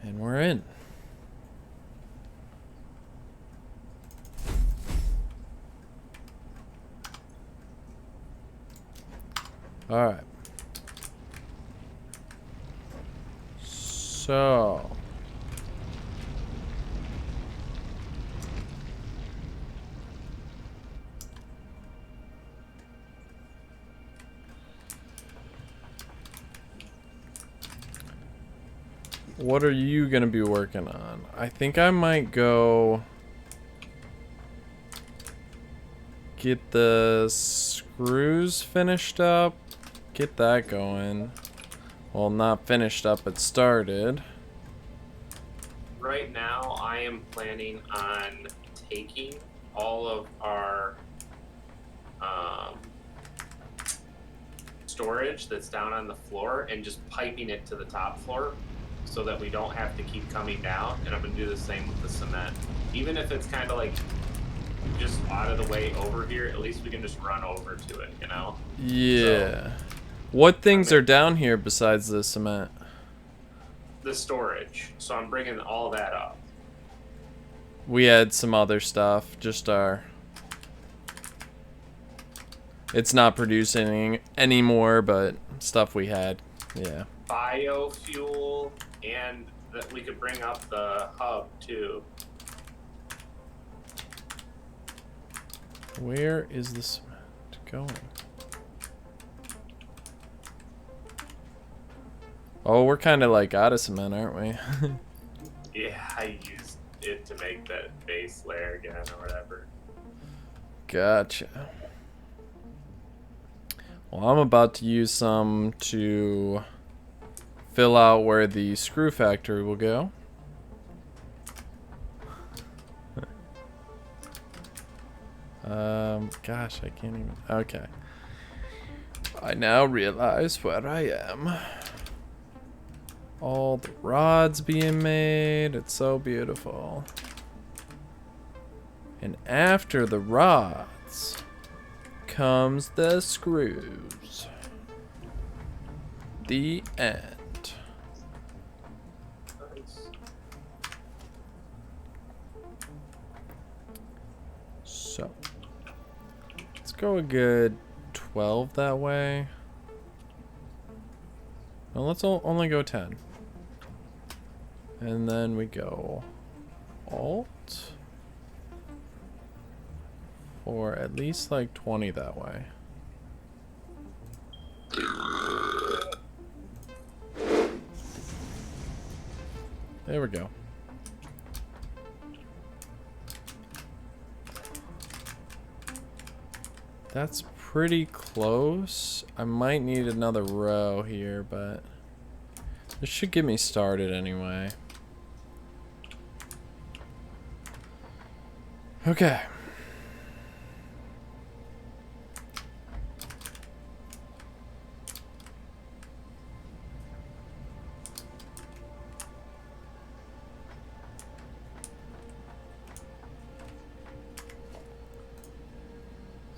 And we're in. All right. So. What are you going to be working on? I think I might go get the screws finished up. Get that going. Well, not finished up, but started. Right now, I am planning on taking all of our storage that's down on the floor and just piping it to the top floor so that we don't have to keep coming down. And I'm going to do the same with the cement. Even if it's kind of like just out of the way over here, at least we can just run over to it, you know? Yeah. So, what things are down here besides the cement? The storage. So I'm bringing all that up. We had some other stuff. Just our... It's not producing anymore, but stuff we had. Yeah. Biofuel, and that we could bring up the hub too. Where is the cement going? Oh, we're kind of like out of cement, aren't we? Yeah, I used it to make that base layer again or whatever. Gotcha. Well, I'm about to use some to fill out where the screw factory will go. Gosh, I can't even. Okay. I now realize where I am. All the rods being made. It's so beautiful. And after the rods comes the screws. The end. Nice. So, let's go a good 12 that way. No, let's only go 10. And then we go Alt. Or at least like 20 that way. There we go. That's pretty close. I might need another row here, but this should get me started anyway. Okay.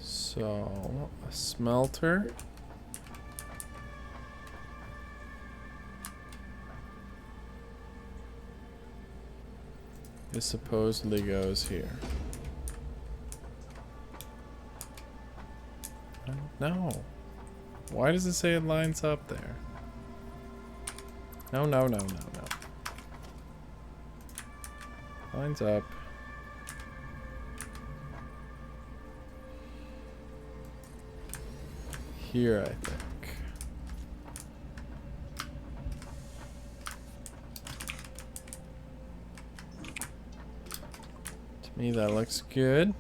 So, a smelter. It supposedly goes here. No. Why does it say it lines up there? No, no, no, no, no. Lines up. Here, I think. To me, that looks good.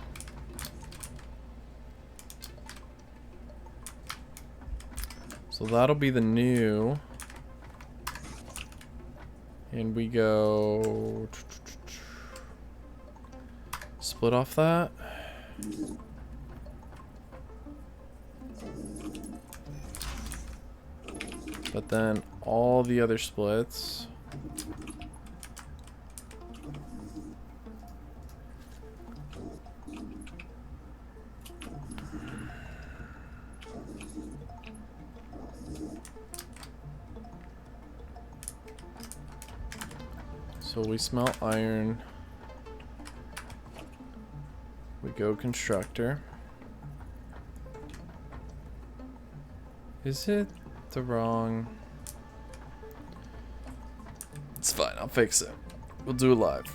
So that'll be the new. And we go... Split off that. But then all the other splits. So we smelt iron. We go constructor. Is it the wrong? It's fine, I'll fix it. We'll do it live.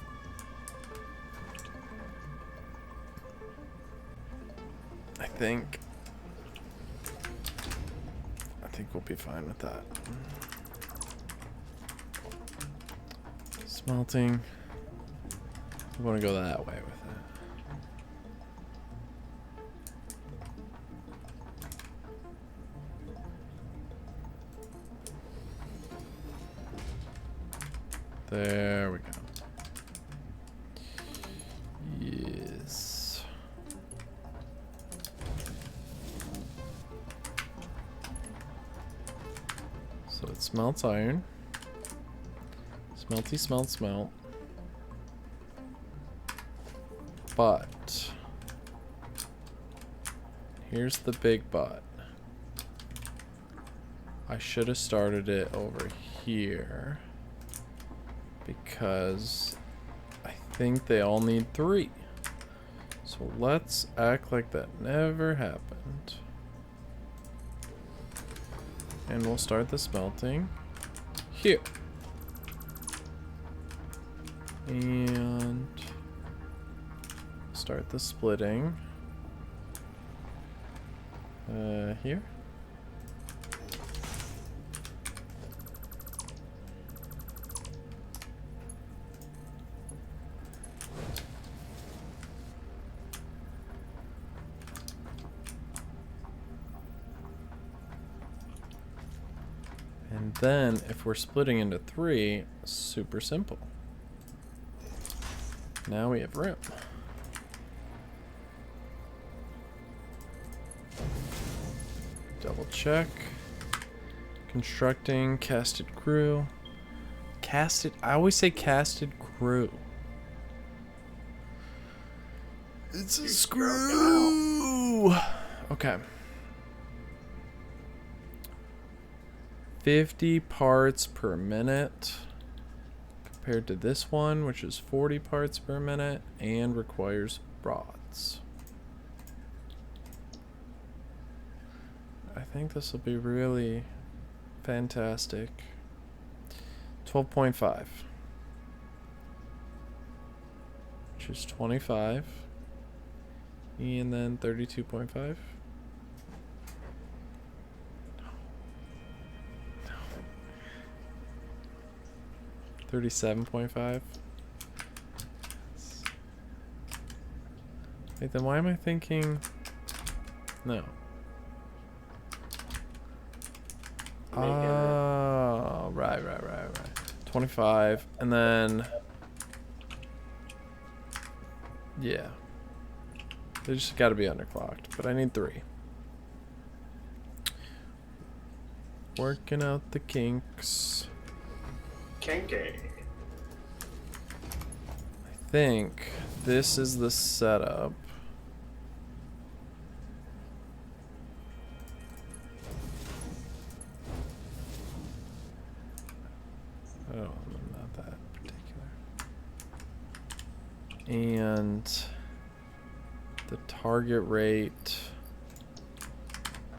I think we'll be fine with that. Smelting. We want to go that way with it. There we go. Yes. So it smelts iron. Smelty smelt smelt. But here's the big but. I should have started it over here because I think they all need 3. So let's act like that never happened. And we'll start the smelting here. And start the splitting here. And then if we're splitting into 3, super simple. Now we have room. Double check. Constructing, casted crew. Casted, I always say casted crew. It's a screw. Okay. 50 parts per minute compared to this one, which is 40 parts per minute and requires rods. I think this will be really fantastic. 12.5, which is 25, and then 32.5. 37.5. Wait, then why am I thinking? No. Oh, right. 25, and then yeah, they just got to be underclocked. But I need 3. Working out the kinks. Kinky. I think this is the setup. Oh, not that particular. And the target rate,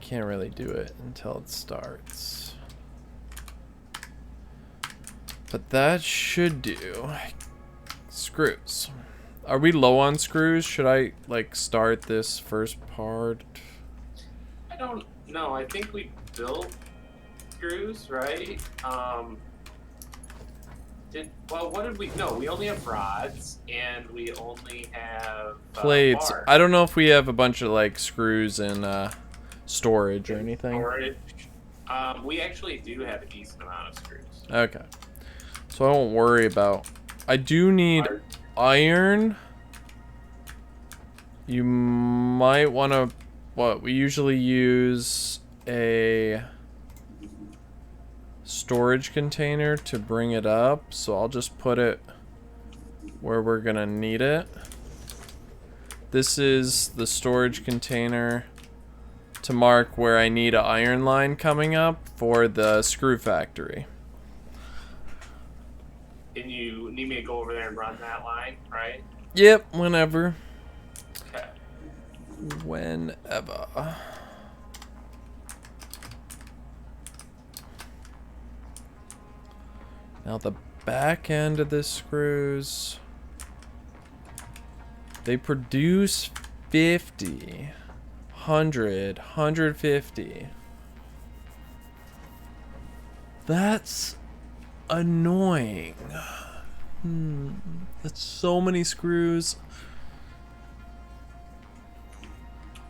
can't really do it until it starts. But that should do. Screws. Are we low on screws? Should I like start this first part? I don't know. I think we built screws, right? What did we? No, we only have rods, and we only have plates. bars. I don't know if we have a bunch of like screws and storage or anything. Storage. We actually do have a decent amount of screws. Okay. So I won't worry about. I do need iron. You might want to. What we usually use a storage container to bring it up. So I'll just put it where we're gonna need it. This is the storage container to mark where I need an iron line coming up for the screw factory. And you need me to go over there and run that line, right? Yep, whenever. Okay. Whenever. Now the back end of the screws, they produce 50, 100, 150. That's annoying. That's so many screws.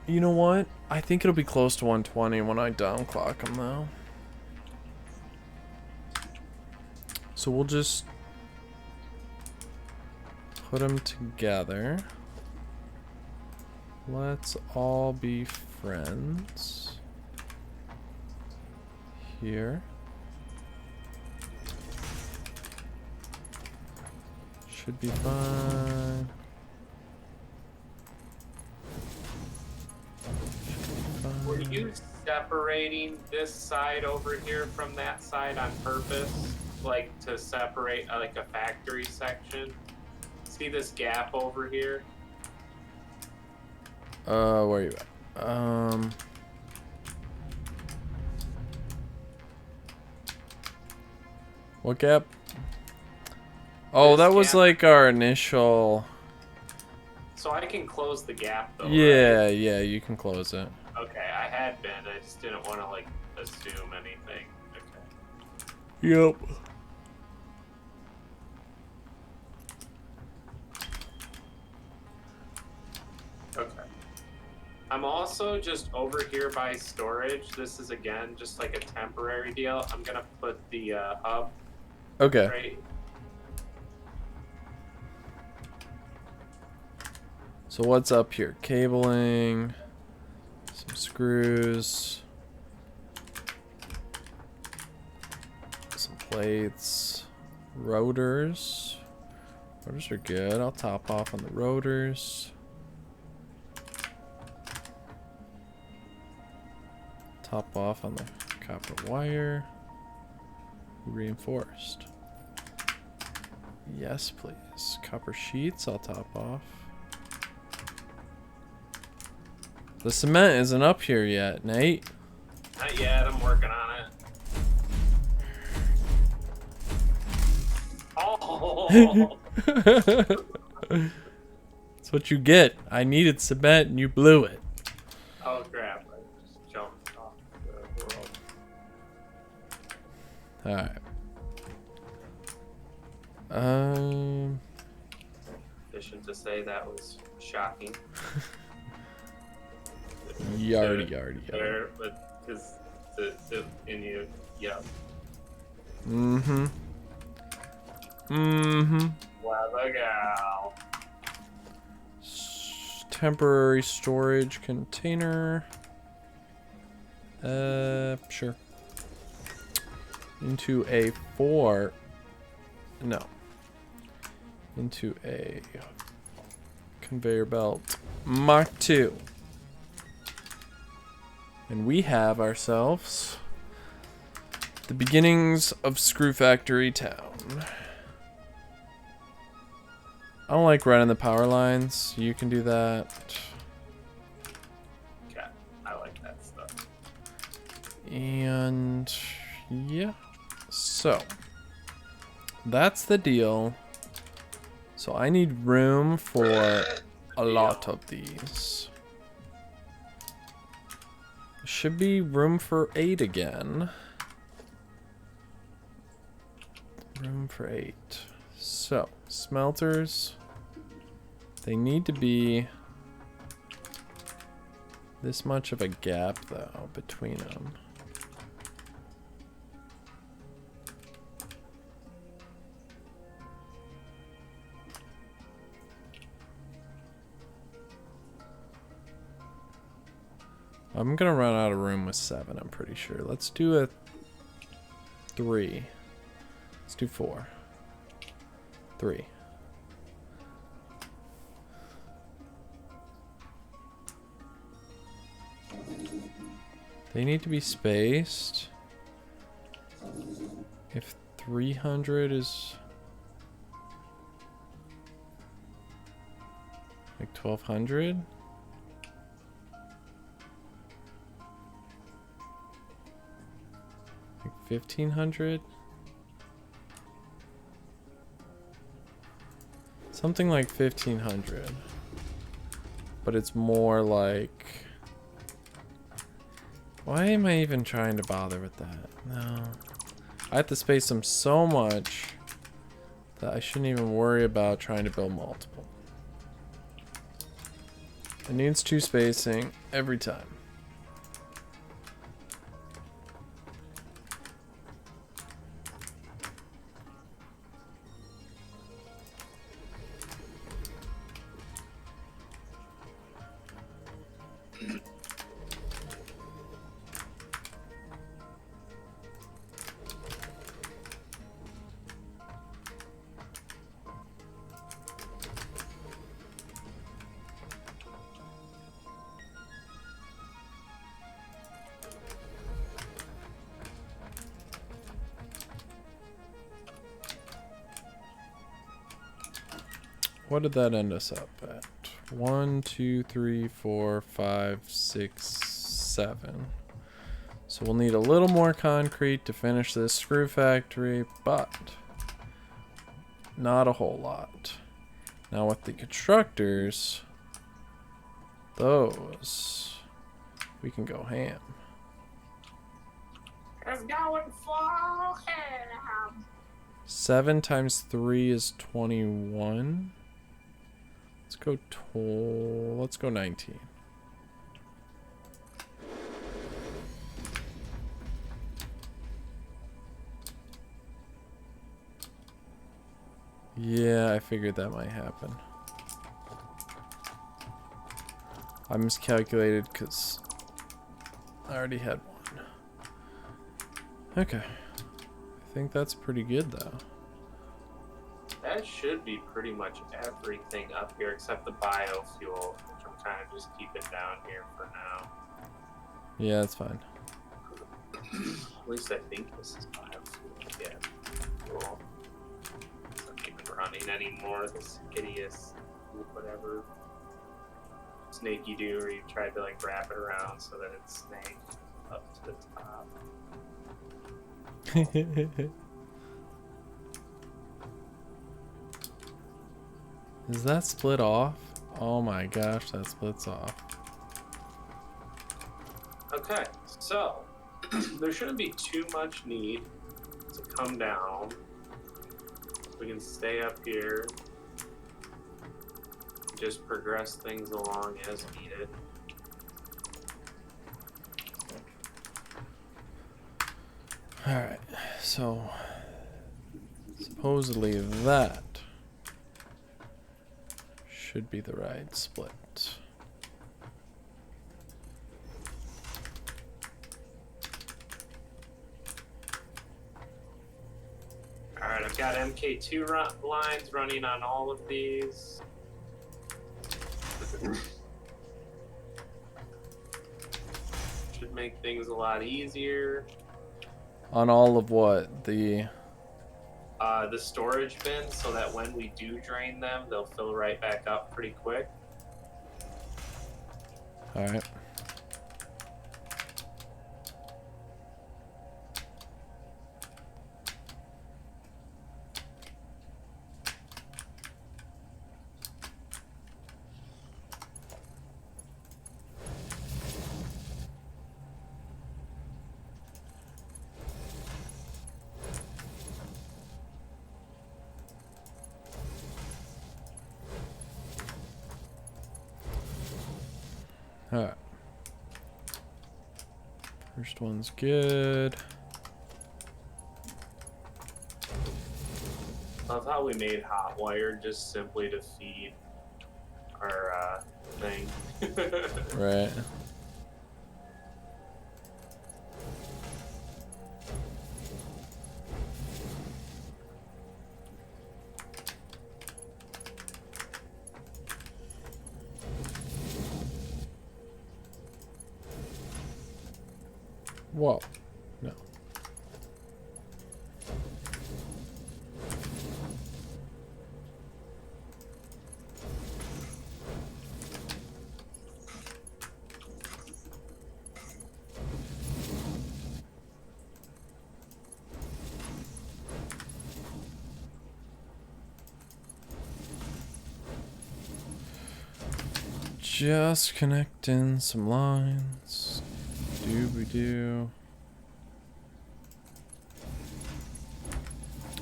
You know what? I think it'll be close to 120 when I downclock them though. So we'll just put them together. Let's all be friends. Here. Should be fine. Were you separating this side over here from that side on purpose? Like to separate like a factory section? See this gap over here? Where are you at? What gap? Oh, This that was gap. like our initial. So I can close the gap though. Yeah, Right? yeah, you can close it. Okay, I had been. I just didn't want to like assume anything. Okay. Yep. Okay. I'm also just over here by storage. This is again just like a temporary deal. I'm gonna put the hub Okay. right. So what's up here? Cabling, some screws, some plates, rotors. Rotors are good. I'll top off on the rotors. Top off on the copper wire. Reinforced. Yes, please. Copper sheets, I'll top off. The cement isn't up here yet, Nate. Not yet. I'm working on it. Oh. That's what you get. I needed cement and you blew it. Oh crap! I just jumped off the world. Alright. Efficient to say that was shocking. Yardy, yardy, yardy. There, but because the in you, yeah. Mm-hmm. Mm-hmm. Weather gal. Temporary storage container. Sure. Into a no. Into a conveyor belt Mach 2. And we have ourselves the beginnings of Screw Factory Town. I don't like running the power lines. You can do that. Okay, I like that stuff. And yeah. So that's the deal. So I need room for a lot of these. Should be room for 8 again. Room for 8. So, smelters. They need to be this much of a gap, though, between them. I'm gonna run out of room with 7, I'm pretty sure. Let's do a 3. Let's do 4. 3. They need to be spaced. If 300 is Like 1,200? Like 1,500? Something like 1,500. But it's more like... Why am I even trying to bother with that? No. I have to space them so much that I shouldn't even worry about trying to build multiple. It needs 2 spacing every time. What did that end us up at? 1, 2, 3, 4, 5, 6, 7. So we'll need a little more concrete to finish this screw factory, but not a whole lot. Now with the constructors, those, we can go ham. It's going full ham. 7 times 3 is 21. Let's go 19. Yeah, I figured that might happen. I miscalculated because I already had one. Okay. I think that's pretty good though. That should be pretty much everything up here except the biofuel, which I'm kind of just keeping down here for now. Yeah, that's fine. At least I think this is biofuel. Yeah. Cool. It's not even running anymore. This hideous, whatever, snake you do, where you tried to like wrap it around so that it's snaked up to the top. Is that split off? Oh my gosh, that splits off. Okay, so there shouldn't be too much need to come down. We can stay up here, just progress things along as needed. Alright, so supposedly that should be the right split. Alright, I've got MK2 lines running on all of these. Should make things a lot easier. On all of what? The storage bins, so that when we do drain them, they'll fill right back up pretty quick. Alright. Alright. First one's good. Love how we made hot wire just simply to feed our thing. Right. Whoa. No. Just connecting some lines. Dooby-doo.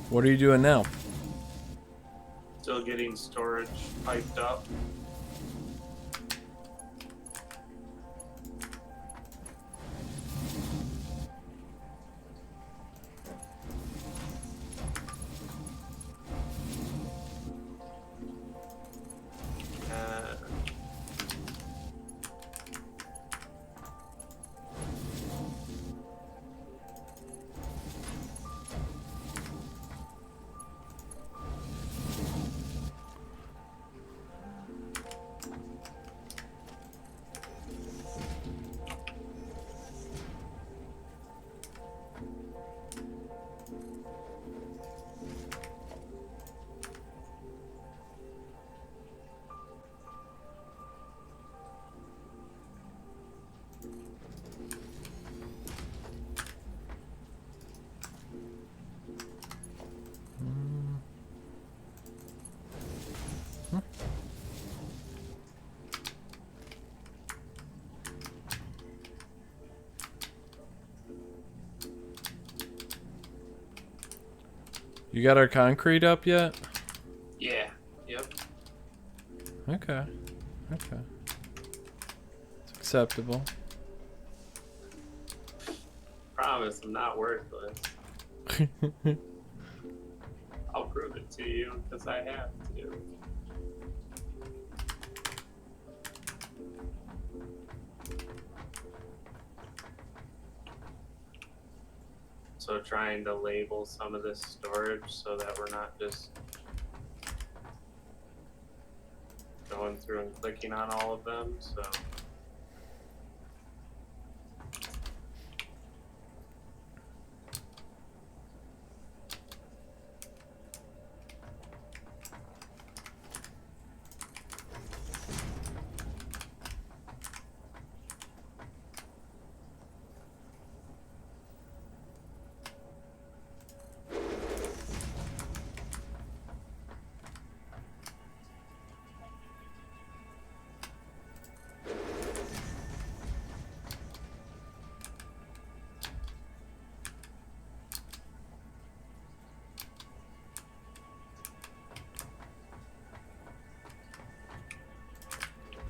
What are you doing now? Still getting storage piped up. You got our concrete up yet? Yeah. Yep. Okay. Okay. It's acceptable. Promise, I'm not worthless. I'll prove it to you because I have to. So trying to label some of this storage so that we're not just going through and clicking on all of them. So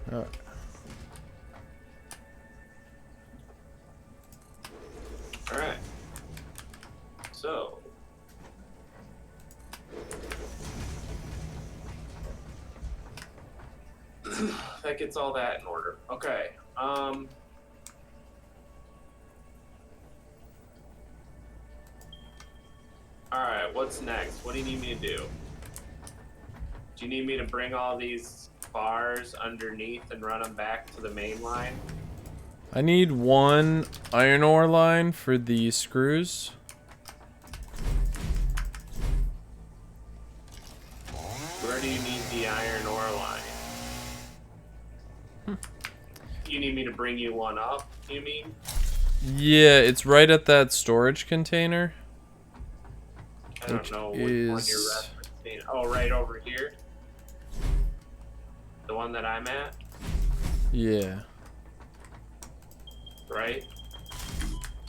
Alright. all right. So that gets all that in order. Okay. All right. What's next? What do you need me to do? Do you need me to bring all these bars underneath and run them back to the main line? I need one iron ore line for the screws. Where do you need the iron ore line? You need me to bring you one up, you mean? Yeah, it's right at that storage container. I don't know which one you're referencing. Oh, right over here? The one that I'm at? Yeah. Right?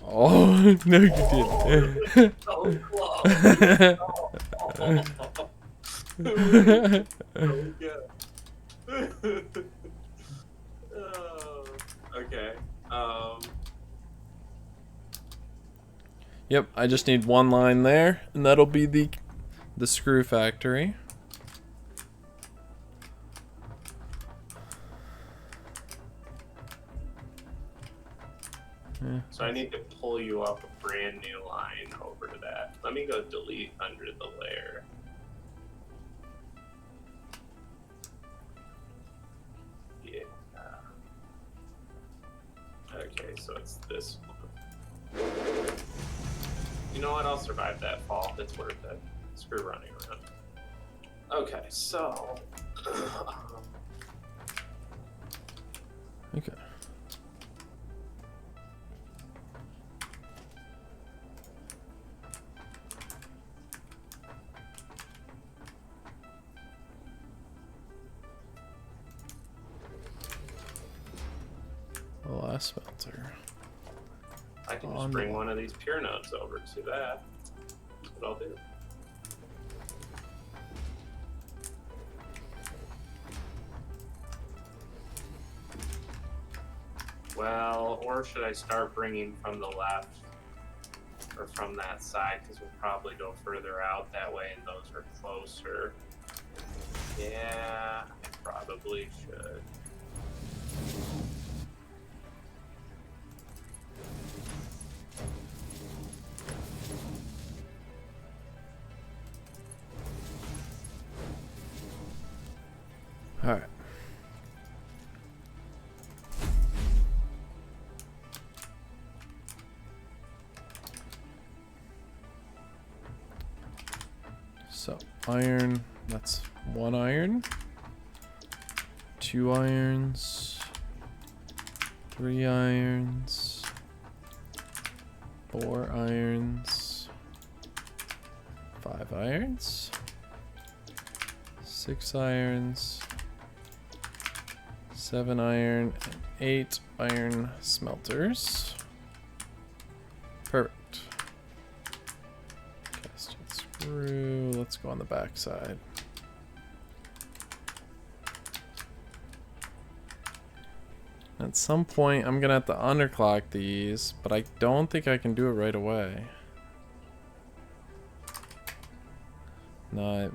Oh, no you didn't. So close. So good. Oh, okay. Yep, I just need one line there, and that'll be the screw factory. Yeah. So I need to pull you up a brand new line over to that. Let me go delete under the layer. Yeah. Okay, so it's this one. You know what? I'll survive that fall. It's worth it. Screw running around. Okay, so. Okay. a smelter. I can just bring one of these pure nodes over to that. That's what I'll do. Well, or should I start bringing from the left or from that side? Because we'll probably go further out that way and those are closer. Yeah, I probably should. All right. So, iron, that's 1 iron, 2 irons, 3 irons, 4 irons, 5 irons, 6 irons, 7 iron, and 8 iron smelters. Perfect. Cast and screw. Let's go on the back side. At some point, I'm gonna have to underclock these, but I don't think I can do it right away. No,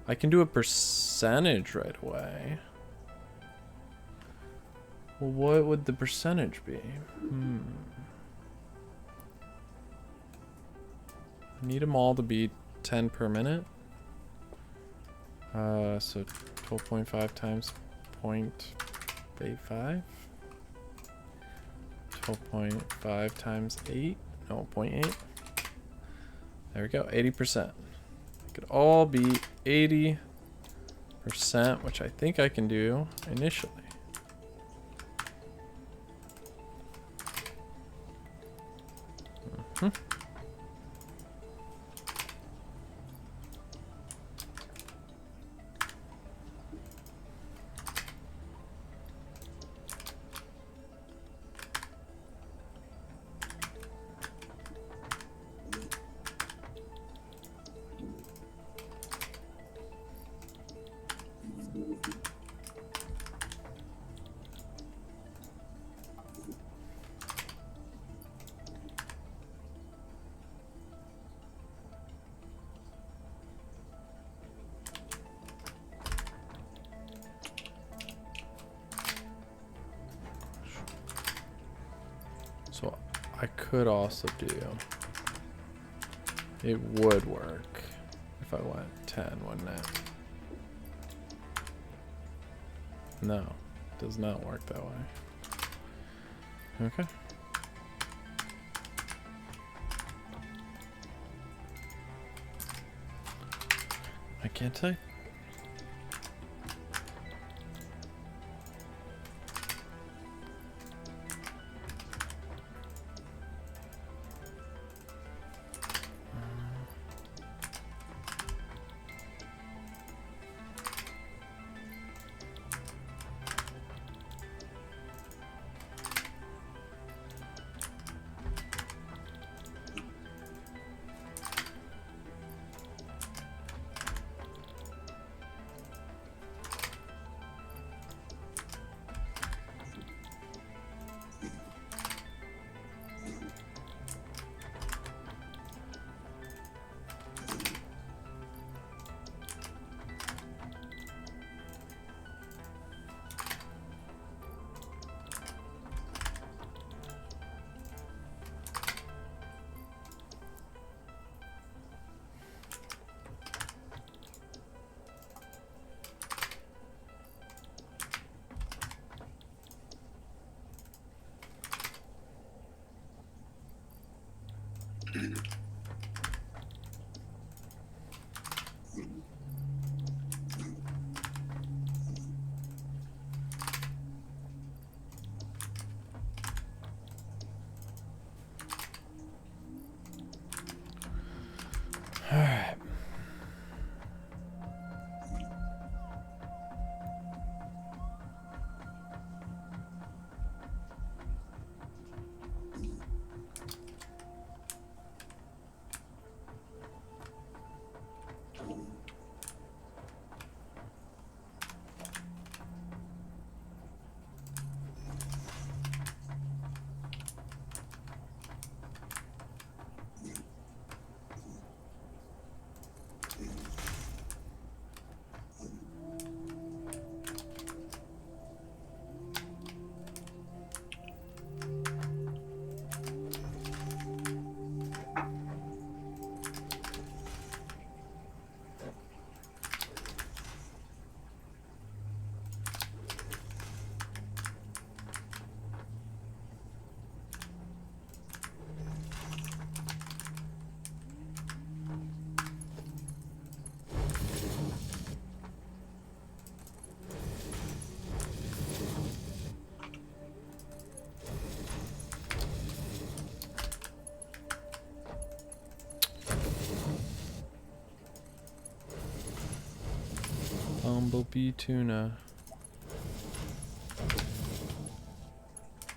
I can do a percentage right away. Well, what would the percentage be? Need them all to be 10 per minute. So 12.5 times 0.85. 12.5 times 8. No, 0.8. There we go. 80%. It could all be 80%, which I think I can do initially. So I could also do, it would work if I went 10, wouldn't it? No, it does not work that way. Okay. I can't type. Bumblebee tuna.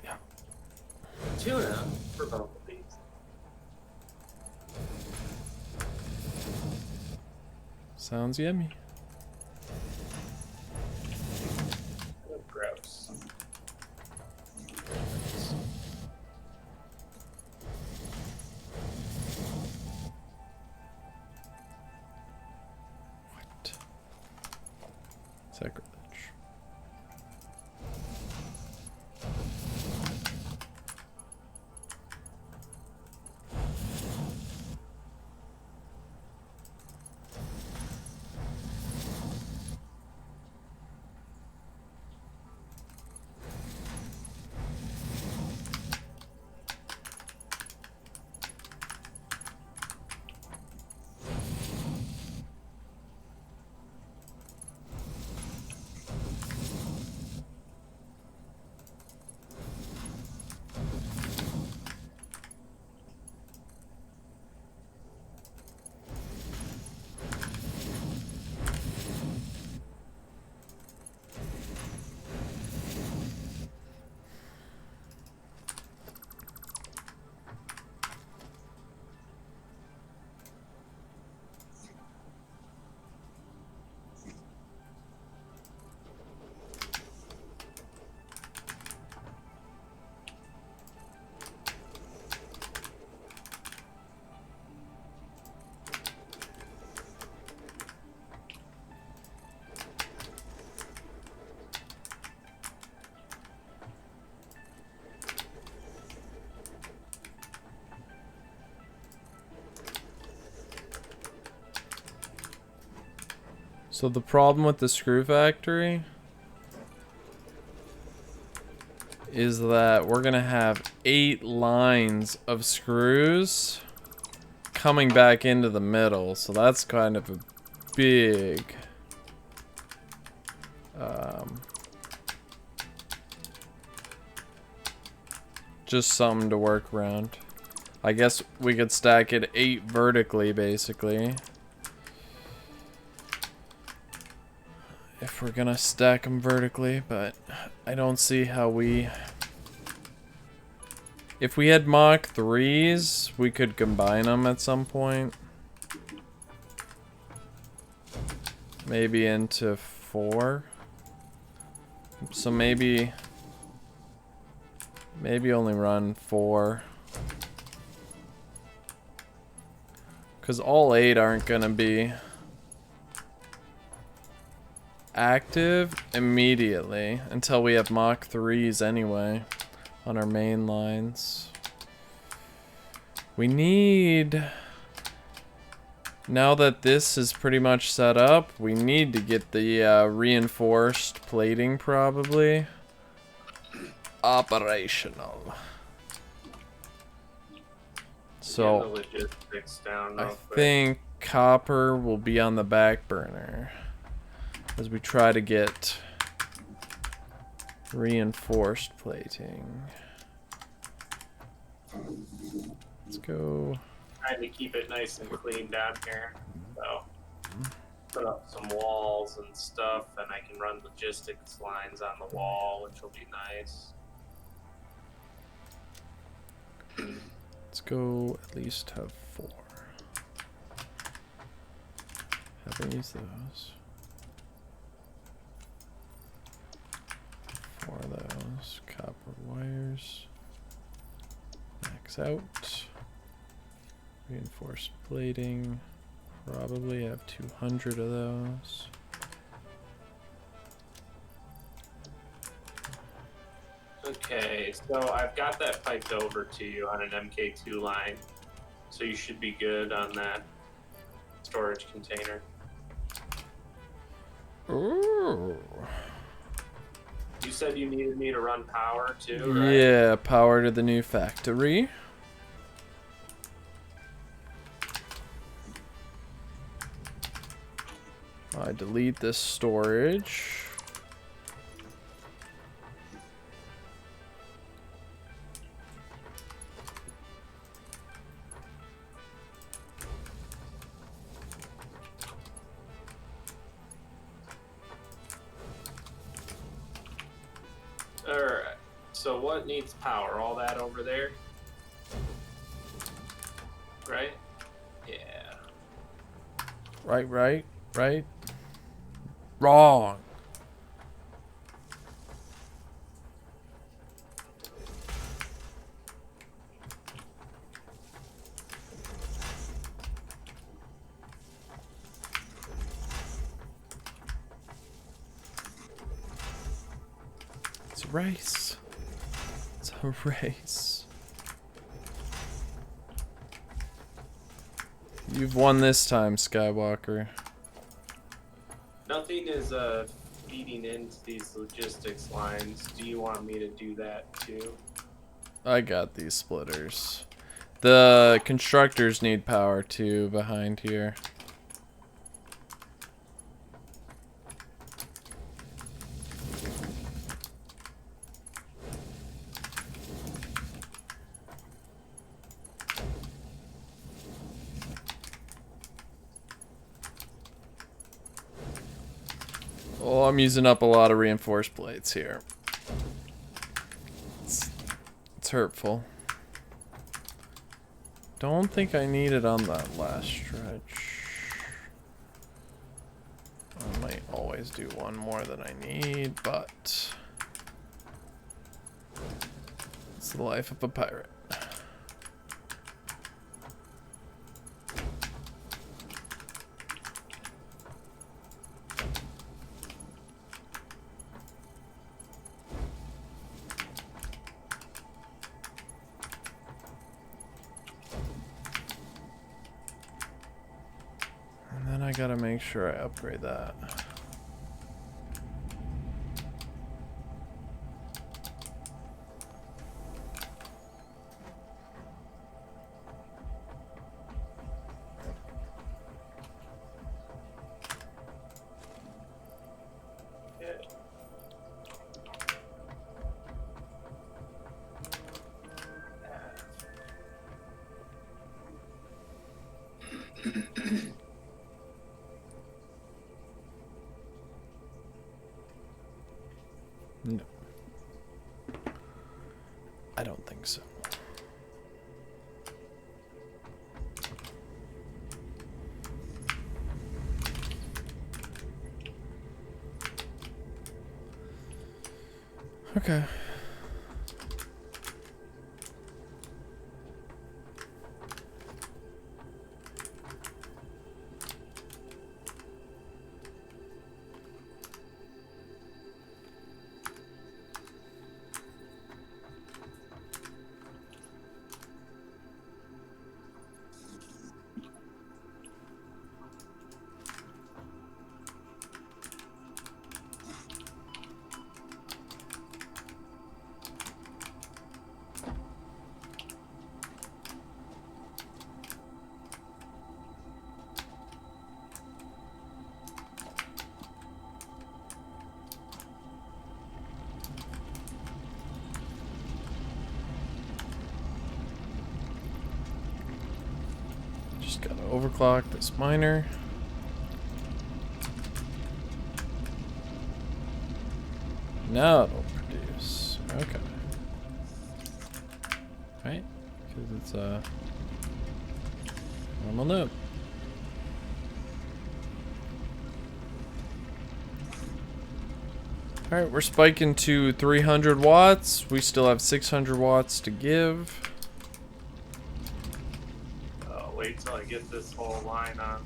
Yeah. Tuna for bumblebees. Sounds yummy. Oh, gross. What? Sacrilege. So the problem with the screw factory is that we're gonna have 8 lines of screws coming back into the middle, so that's kind of a big just something to work around. I guess we could stack it 8 vertically, basically. If we're gonna stack them vertically, but I don't see how we... If we had Mach 3s, we could combine them at some point. Maybe into 4. So maybe only run 4. Because all 8 aren't gonna be active immediately until we have Mach 3s anyway on our main lines. We need, now that this is pretty much set up, we need to get the reinforced plating probably operational. So the logistics down I real quick. think copper will be on the back burner as we try to get reinforced plating. Let's go. Trying to keep it nice and clean down here. So put up some walls and stuff, and I can run logistics lines on the wall, which will be nice. Let's go at least have 4. Haven't used those. 4 of those. Copper wires. Max out. Reinforced plating. Probably have 200 of those. Okay, so I've got that piped over to you on an MK2 line, so you should be good on that storage container. Ooh. You said you needed me to run power too, right? Yeah, power to the new factory. I delete this storage. So what needs power? All that over there? Right? Yeah. Right. Wrong. It's a race. It's a race. You've won this time, Skywalker. Nothing is feeding into these logistics lines. Do you want me to do that too? I got these splitters. The constructors need power too behind here. Oh, I'm using up a lot of reinforced plates here. It's hurtful. Don't think I need it on that last stretch. I might always do one more than I need, but it's the life of a pirate. And then I gotta make sure I upgrade that. No. I don't think so. Okay. Just gotta overclock this miner. Now it'll produce. Okay. Right? Because it's a normal node. Alright, we're spiking to 300 watts. We still have 600 watts to give. Wait till I get this whole line on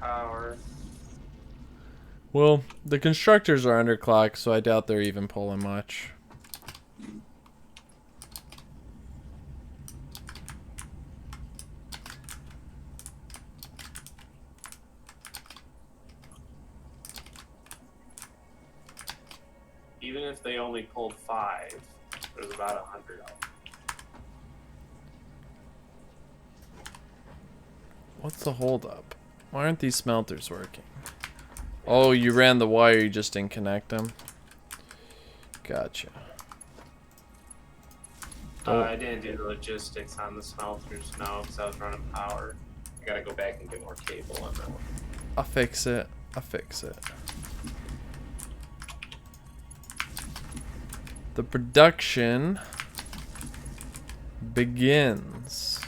power. Well, the constructors are underclocked, so I doubt they're even pulling much. Even if they only pulled 5, there's about 100 of them. What's the holdup? Why aren't these smelters working? Oh, you ran the wire, you just didn't connect them. Gotcha. I didn't do the logistics on the smelters, no, because I was running power. I gotta go back and get more cable on that one. I'll fix it. I'll fix it. the production begins.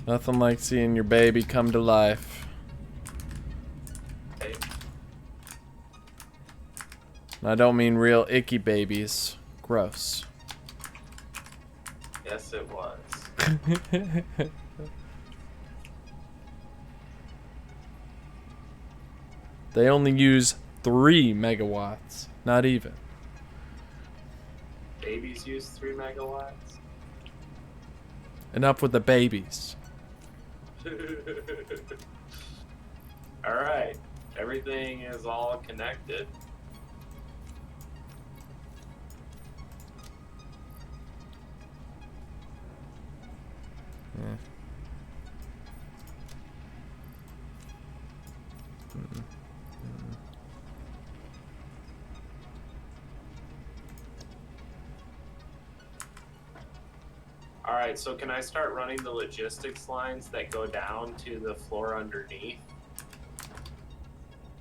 Nothing like seeing your baby come to life. And I don't mean real icky babies. Gross. Yes, it was. They only use 3 megawatts. Not even. Babies use 3 megawatts? Enough with the babies. Alright. Everything is all connected. Yeah. Alright, so can I start running the logistics lines that go down to the floor underneath?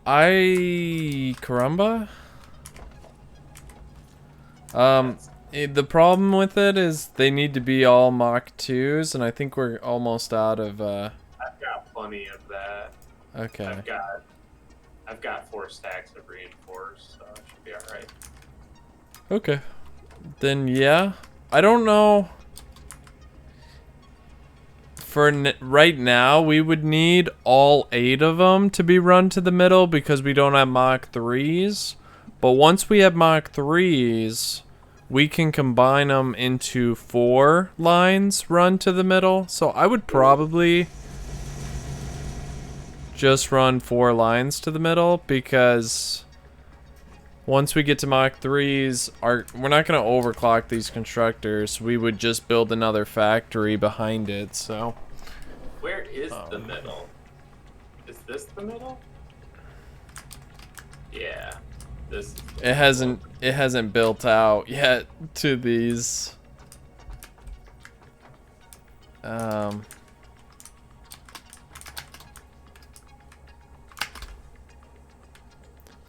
Caramba? The problem with it is they need to be all Mach 2s, and I think we're almost out of, I've got plenty of that. Okay. I've got 4 stacks of reinforced, so it should be alright. Okay. Then, yeah. I don't know. For right now, we would need all 8 of them to be run to the middle because we don't have Mach 3s. But once we have Mach 3s, we can combine them into 4 lines run to the middle. So I would probably just run 4 lines to the middle because once we get to Mach 3s, we're not going to overclock these constructors. We would just build another factory behind it, so. Where is the middle? Is this the middle? Yeah. This is it hasn't built out yet to these.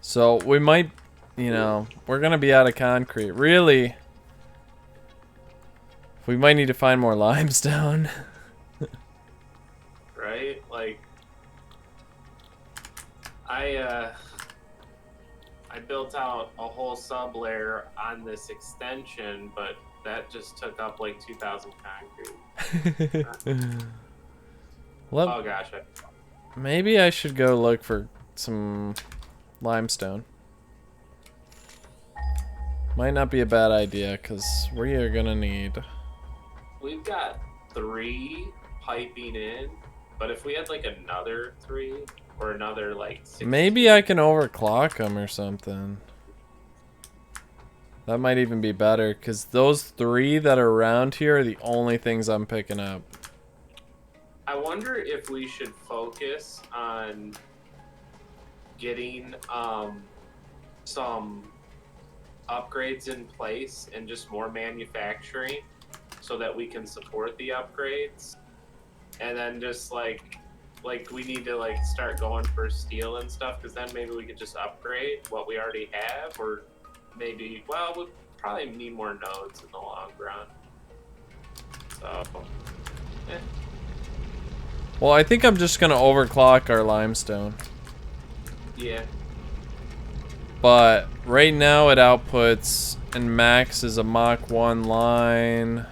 So we might, we're gonna be out of concrete. Really, we might need to find more limestone. right? Like, I built out a whole sub layer on this extension, but that just took up like 2,000 concrete. Well, oh gosh. Maybe I should go look for some limestone. Might not be a bad idea, because we are gonna need. We've got 3 piping in, but if we had like another 3 or another like 16, maybe I can overclock them or something. That might even be better, because those 3 that are around here are the only things I'm picking up. I wonder if we should focus on getting some upgrades in place and just more manufacturing so that we can support the upgrades, and then just like we need to like start going for steel and stuff, because then maybe we could just upgrade what we already have, or maybe, well, we'll probably need more nodes in the long run. So Well, I think I'm just gonna overclock our limestone. yeah. But right now it outputs and max is a Mach 1 line.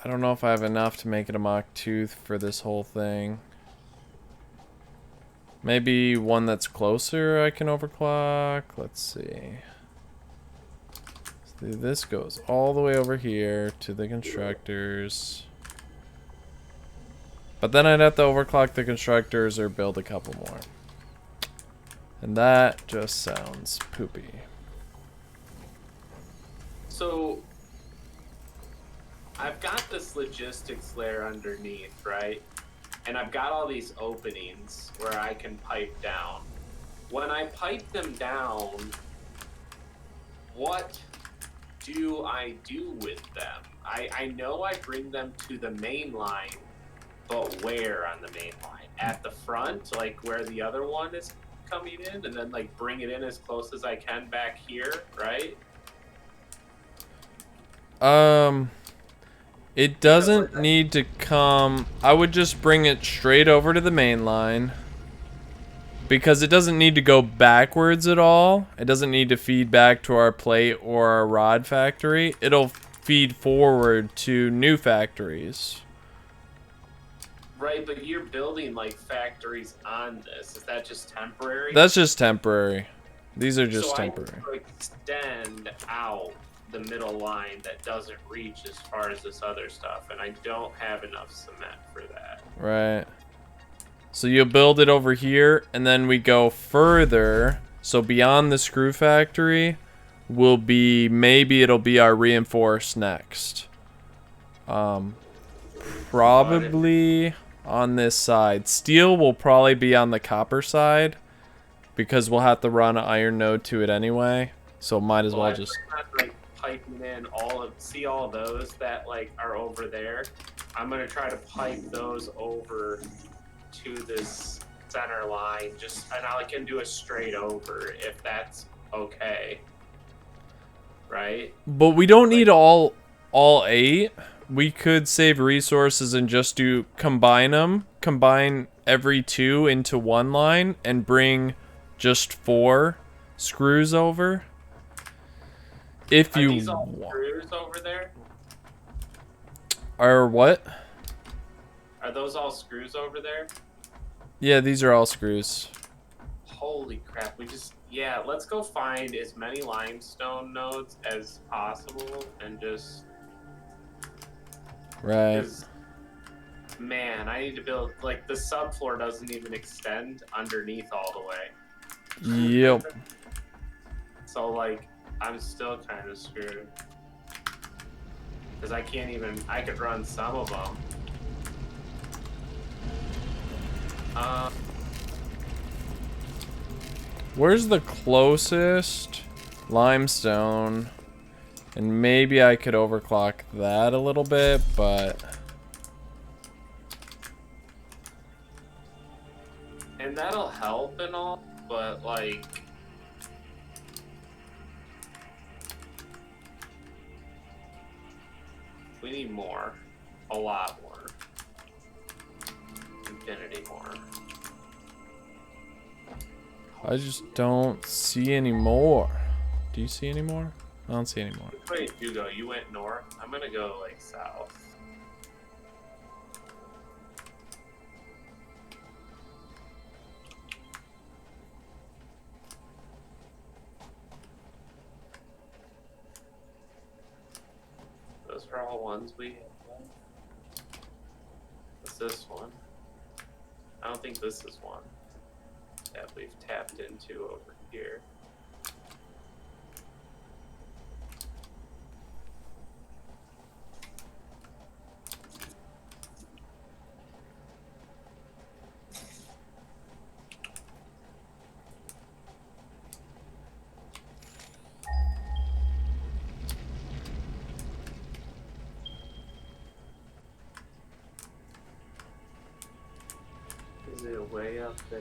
I don't know if I have enough to make it a Mach 2 for this whole thing. Maybe one that's closer I can overclock. Let's see. So this goes all the way over here to the constructors. But then I'd have to overclock the constructors or build a couple more. And that just sounds poopy. So I've got this logistics layer underneath, right? And I've got all these openings where I can pipe down. When I pipe them down, what do I do with them? I know I bring them to the main line, but where on the main line? At the front, like where the other one is coming in, and then like bring it in as close as I can back here, right? It doesn't need to come. I would just bring it straight over to the main line. Because it doesn't need to go backwards at all. It doesn't need to feed back to our plate or our rod factory. It'll feed forward to new factories. Right, but you're building like factories on this. Is that just temporary? That's just temporary. These are just temporary. So I need to extend out the middle line that doesn't reach as far as this other stuff, and I don't have enough cement for that. Right. So you'll build it over here, and then we go further. So beyond the screw factory will be, maybe it'll be our reinforced next. Probably on this side. Steel will probably be on the copper side, because we'll have to run an iron node to it anyway. So might as well just... Like piping in see all those that like are over there. I'm gonna try to pipe those over to this center line, and I can do a straight over if that's okay, right? But we don't need all 8. We could save resources and just combine every 2 into one line and bring just 4 screws over. If you these all screws over there? Are what? Are those all screws over there? Yeah, these are all screws. Holy crap, let's go find as many limestone nodes as possible and just... Right. Man, I need to build, like, the subfloor doesn't even extend underneath all the way. Yep. So, like, I'm still kind of screwed. Because I could run some of them. Where's the closest limestone? And maybe I could overclock that a little bit, but... And that'll help and all, but, like... We need more. A lot more. Infinity more. I just don't see any more. Do you see any more? I don't see any more. Which way did you go? You went north? I'm gonna go, like, south. Those are all ones we have. What's this one? I don't think this is one that we've tapped into over here. Is it way up there?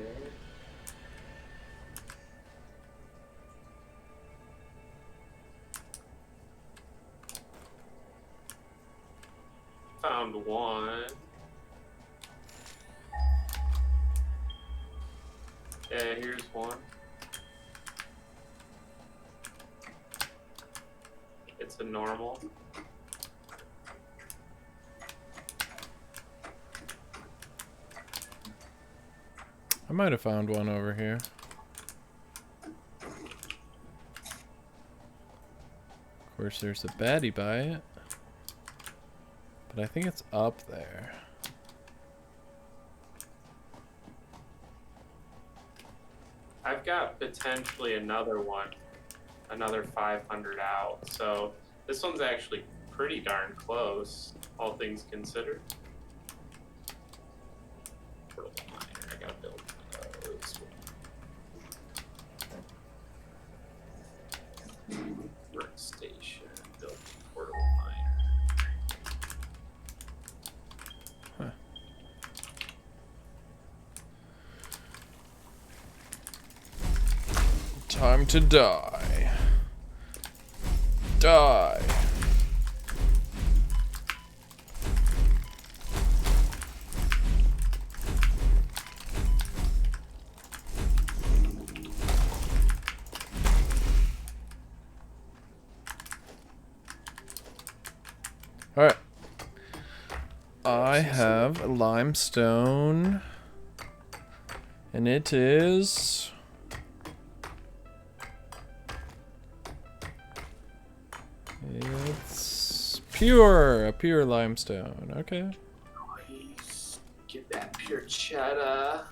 Found one. Yeah, here's one. It's a normal. I might have found one over here. Of course, there's a baddie by it. But I think it's up there. I've got potentially another one, another 500 out. So this one's actually pretty darn close, all things considered. I gotta build those. Workstation. Time to die. Die. Alright. I have a limestone. And it is... It's pure. A pure limestone. Okay. Nice. Get that pure cheddar.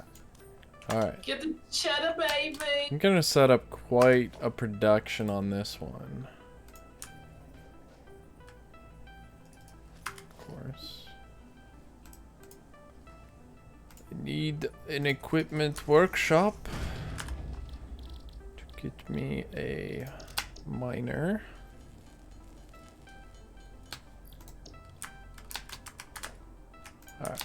Alright. Get the cheddar, baby. I'm gonna set up quite a production on this one. Of course. I need an equipment workshop to get me a miner. Alright.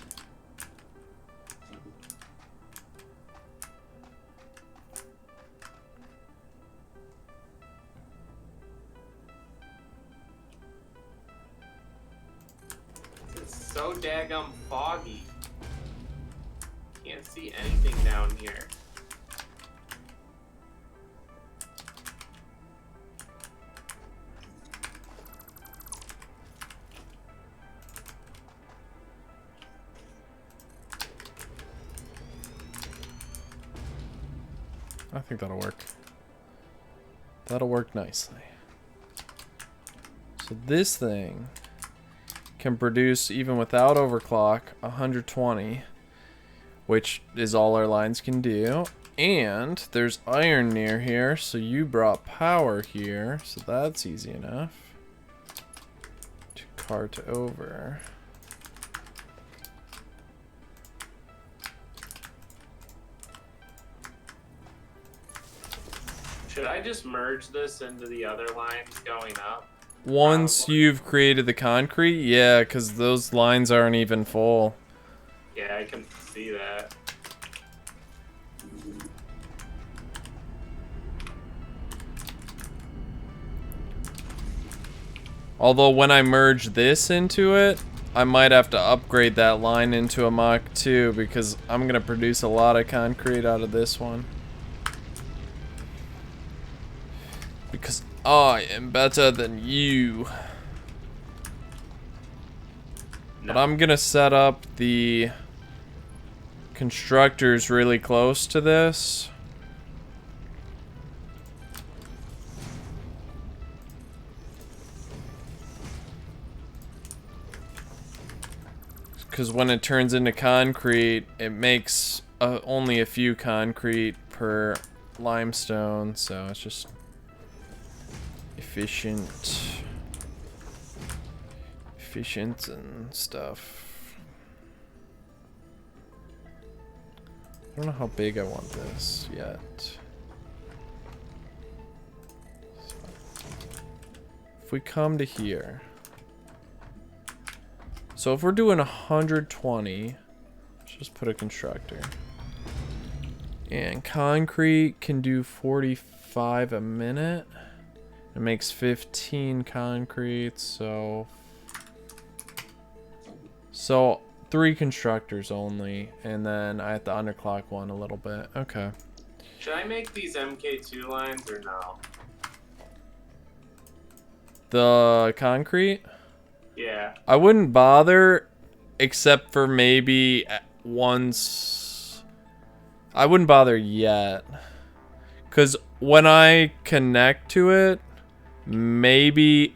It's so daggum foggy. Can't see anything down here. I think that'll work. That'll work nicely. So this thing can produce, even without overclock, 120, which is all our lines can do. And there's iron near here, so you brought power here, so that's easy enough to cart over. Should I just merge this into the other lines going up? Once you've created the concrete, yeah, because those lines aren't even full. Yeah, I can see that. Although when I merge this into it, I might have to upgrade that line into a Mach 2 because I'm going to produce a lot of concrete out of this one. Because I am better than you. No. But I'm going to set up the constructors really close to this. Because when it turns into concrete, it makes only a few concrete per limestone, so it's just efficient and stuff. I don't know how big I want this yet. If we come to here, so if we're doing 120, let's just put a constructor. And concrete can do 45 a minute. It makes 15 concrete, so 3 constructors only, and then I have to underclock one a little bit. Okay. Should I make these MK2 lines or no? The concrete? Yeah. I wouldn't bother, except for maybe once. I wouldn't bother yet. Because when I connect to it, maybe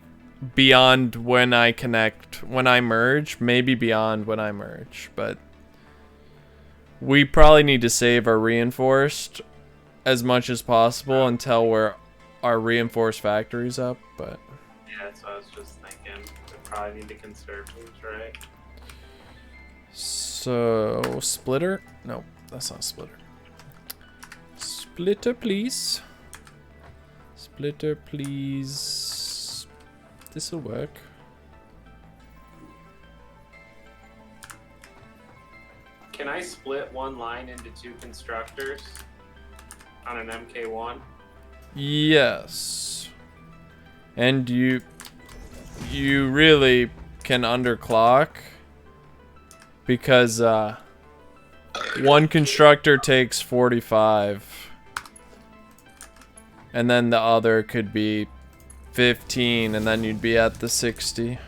beyond when I connect, when I merge, maybe beyond when I merge. But we probably need to save our reinforced as much as possible until our reinforced factory's up. But Yeah, that's what I was just thinking. We probably need to conserve these, right? so splitter? No, that's not a splitter. Splitter, please. Splitter, please. This'll work. Can I split one line into 2 constructors on an MK1? Yes. And you really can underclock because one constructor takes 45 and then the other could be 15 and then you'd be at the 60.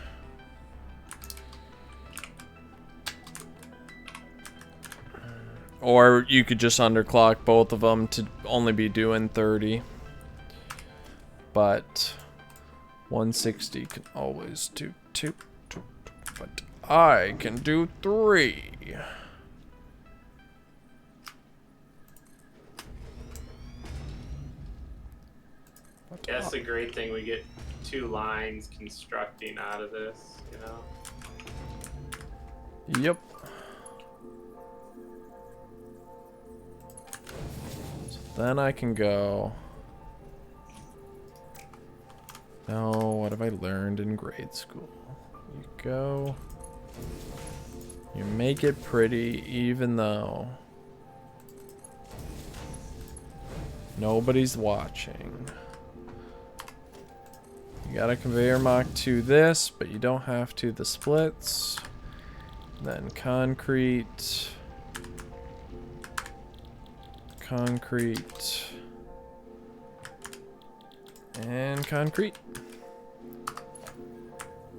Or you could just underclock both of them to only be doing 30. But 160 can always do 2. But I can do 3. That's the great thing. We get 2 lines constructing out of this, you know? Yep. So then I can go. No, what have I learned in grade school? You go. You make it pretty even though nobody's watching. You got a conveyor mock to this, but you don't have to the splits. Then concrete. Concrete. And concrete.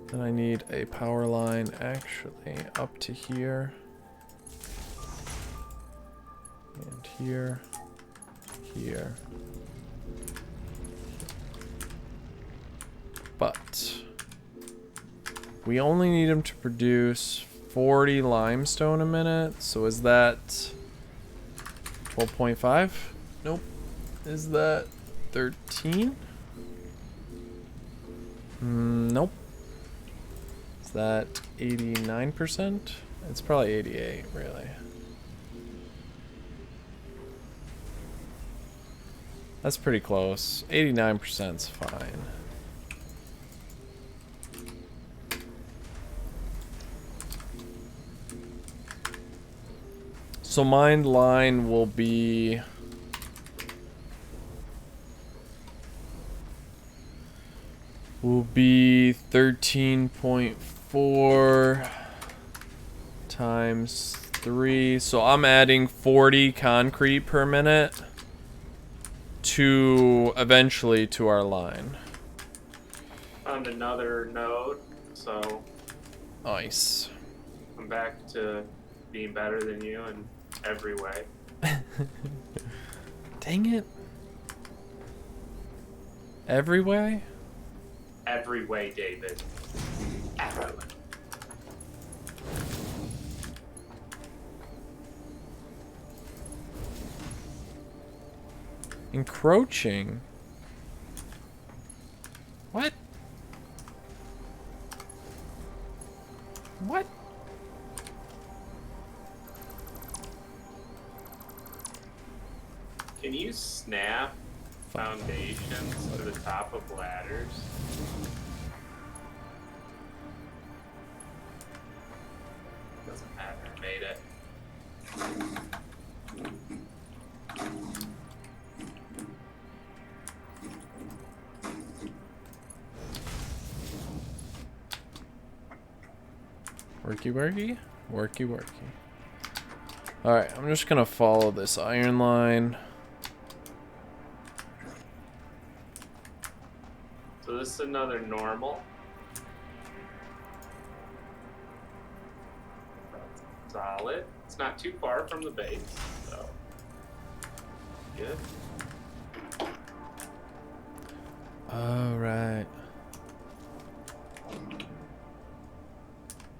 Then I need a power line actually up to here. And here. Here. But we only need them to produce 40 limestone a minute. So is that 12.5? Nope. Is that 13? Nope. Is that 89%? It's probably 88, really. That's pretty close. 89% is fine. So mine line will be 13.4 times 3. So I'm adding 40 concrete per minute to eventually to our line. Found another node, so Nice. I'm back to being better than you in every way. Dang it. Every way? Every way, David. Every way. Encroaching? What? What? Can you snap foundations to the top of ladders? Doesn't matter, I made it. Worky worky? Worky worky. Alright, I'm just gonna follow this iron line. So this is another normal. Solid. It's not too far from the base, so good. Alright.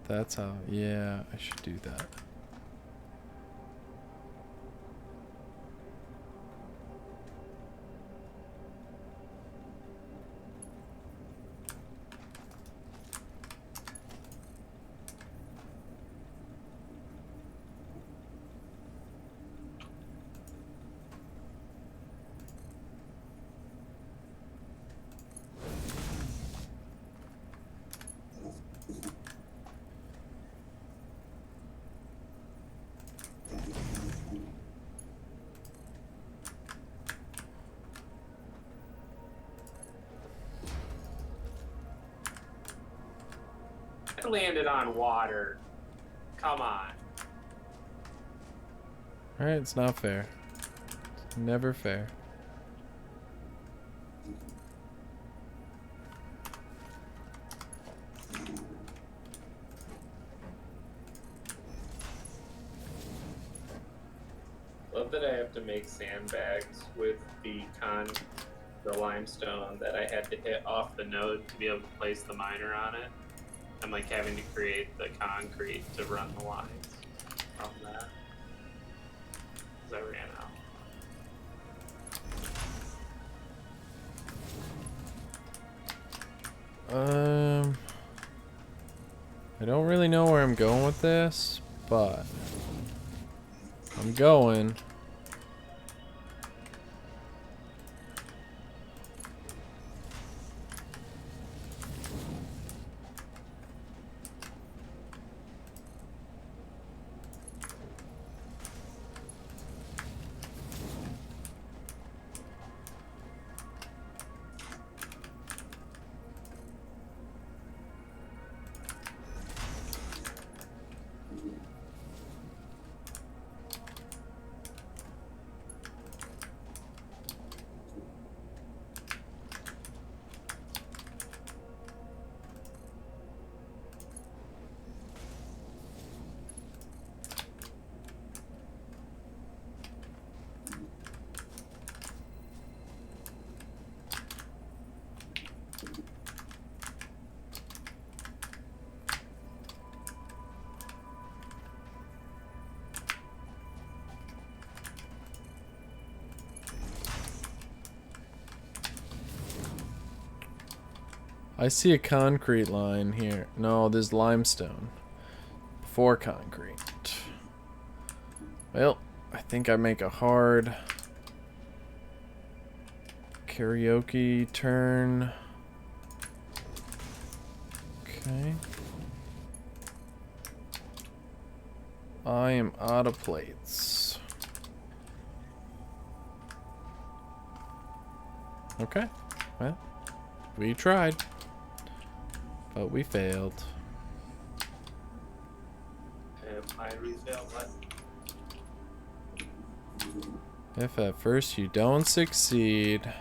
That's how, yeah, I should do that. That landed on water. Come on. Alright, it's not fair. It's never fair. Love that I have to make sandbags with the limestone that I had to hit off the node to be able to place the miner on it. I'm like having to create the concrete to run the lines from that. Because I ran out. I don't really know where I'm going with this, but I'm going. I see a concrete line here. No, there's limestone. Before concrete. Well, I think I make a hard karaoke turn. Okay. I am out of plates. Okay. Well, we tried. But we failed. I refailed what? If at first you don't succeed,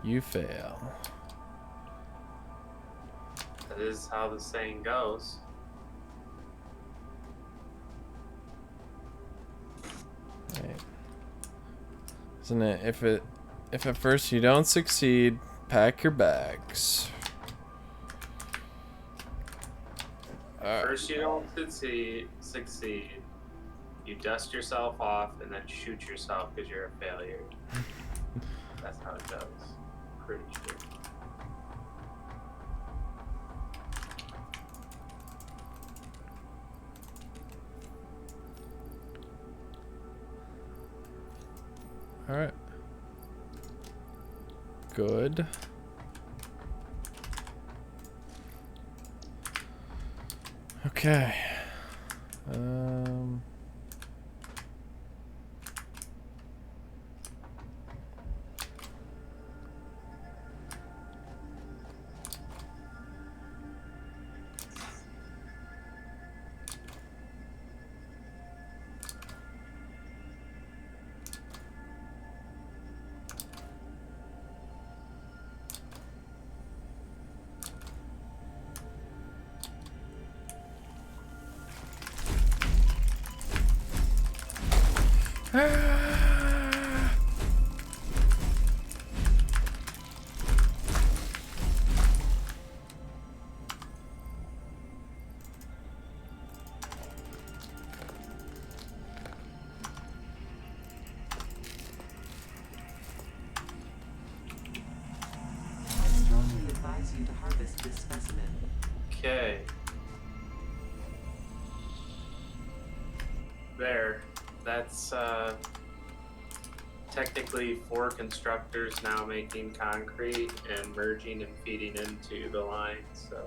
you fail. That is how the saying goes. Right. Isn't it? If at first you don't succeed, pack your bags. First, you don't succeed. You dust yourself off and then shoot yourself because you're a failure. That's how it goes. Pretty sure. Alright. Good. Okay. To harvest this specimen. Okay. There. That's technically 4 constructors now making concrete and merging and feeding into the line, so.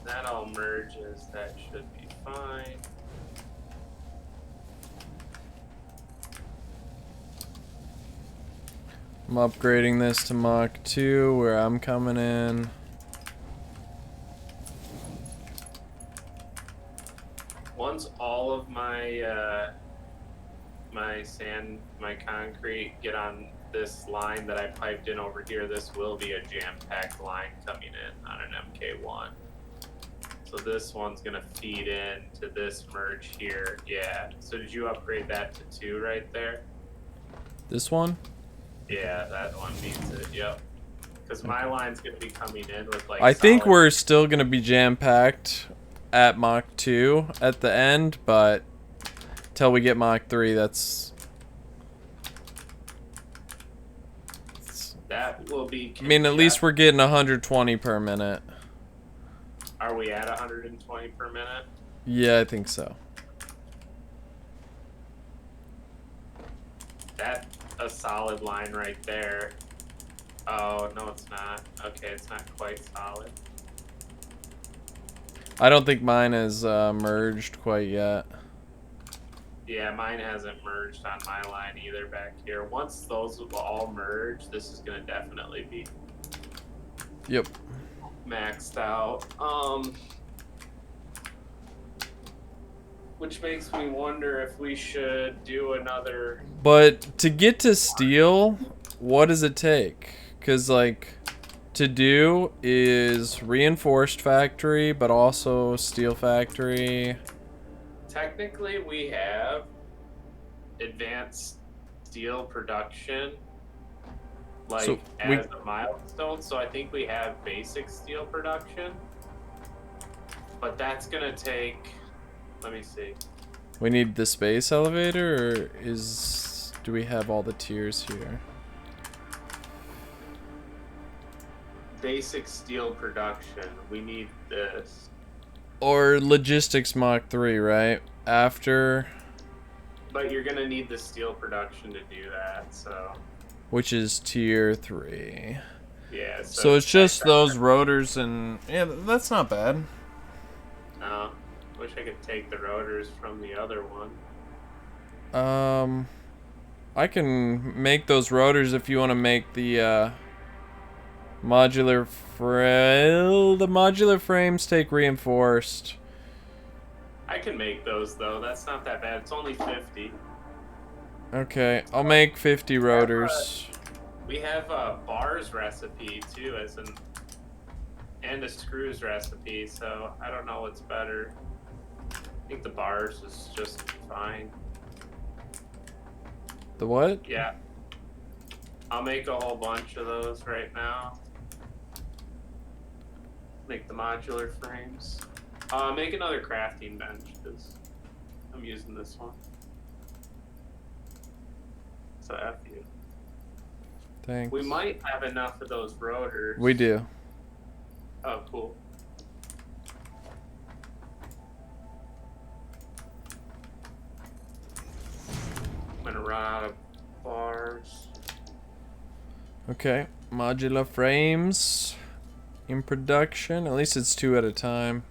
That all merges. That should be fine. I'm upgrading this to Mach 2 where I'm coming in. Once all of my my sand, my concrete get on this line that I piped in over here, this will be a jam-packed line coming in on an MK1. So this one's gonna feed in to this merge here. Yeah. So did you upgrade that to 2 right there? This one? Yeah, that one needs it. Yep. Because my line's gonna be coming in with like. I think solid- we're still gonna be jam-packed at Mach 2 at the end, but till we get Mach 3, that's... That will be. I mean, at least we're getting 120 per minute. Are we at 120 per minute? Yeah, I think so. That's a solid line right there. Oh, no, it's not. Okay, it's not quite solid. I don't think mine is merged quite yet. Yeah, mine hasn't merged on my line either back here. Once those will all merge, this is going to definitely be Yep. maxed out. Which makes me wonder if we should do another. But to get to steel, what does it take? Because, like, to do is reinforced factory, but also steel factory. Technically, we have advanced steel production, like So as a milestone. So I think we have basic steel production, but that's gonna take. Let me see. We need the space elevator, or do we have all the tiers here? Basic steel production. We need this. Or logistics Mach 3, right? After, But you're gonna need the steel production to do that, so which is tier 3. yeah. So it's just those rotors and... Yeah, that's not bad. No, wish I could take the rotors from the other one. I can make those rotors if you want to make the modular frame. The modular frames take reinforced. I can make those though. That's not that bad. It's only 50. Okay, I'll make 50 rotors. We have a bars recipe too, and a screws recipe. So I don't know what's better. I think the bars is just fine. The what? Yeah. I'll make a whole bunch of those right now. Make the modular frames. Make another crafting bench because I'm using this one. So F you. Thanks. We might have enough of those rotors. We do. Oh, cool. I'm gonna run out of bars. Okay, modular frames in production. At least it's 2 at a time.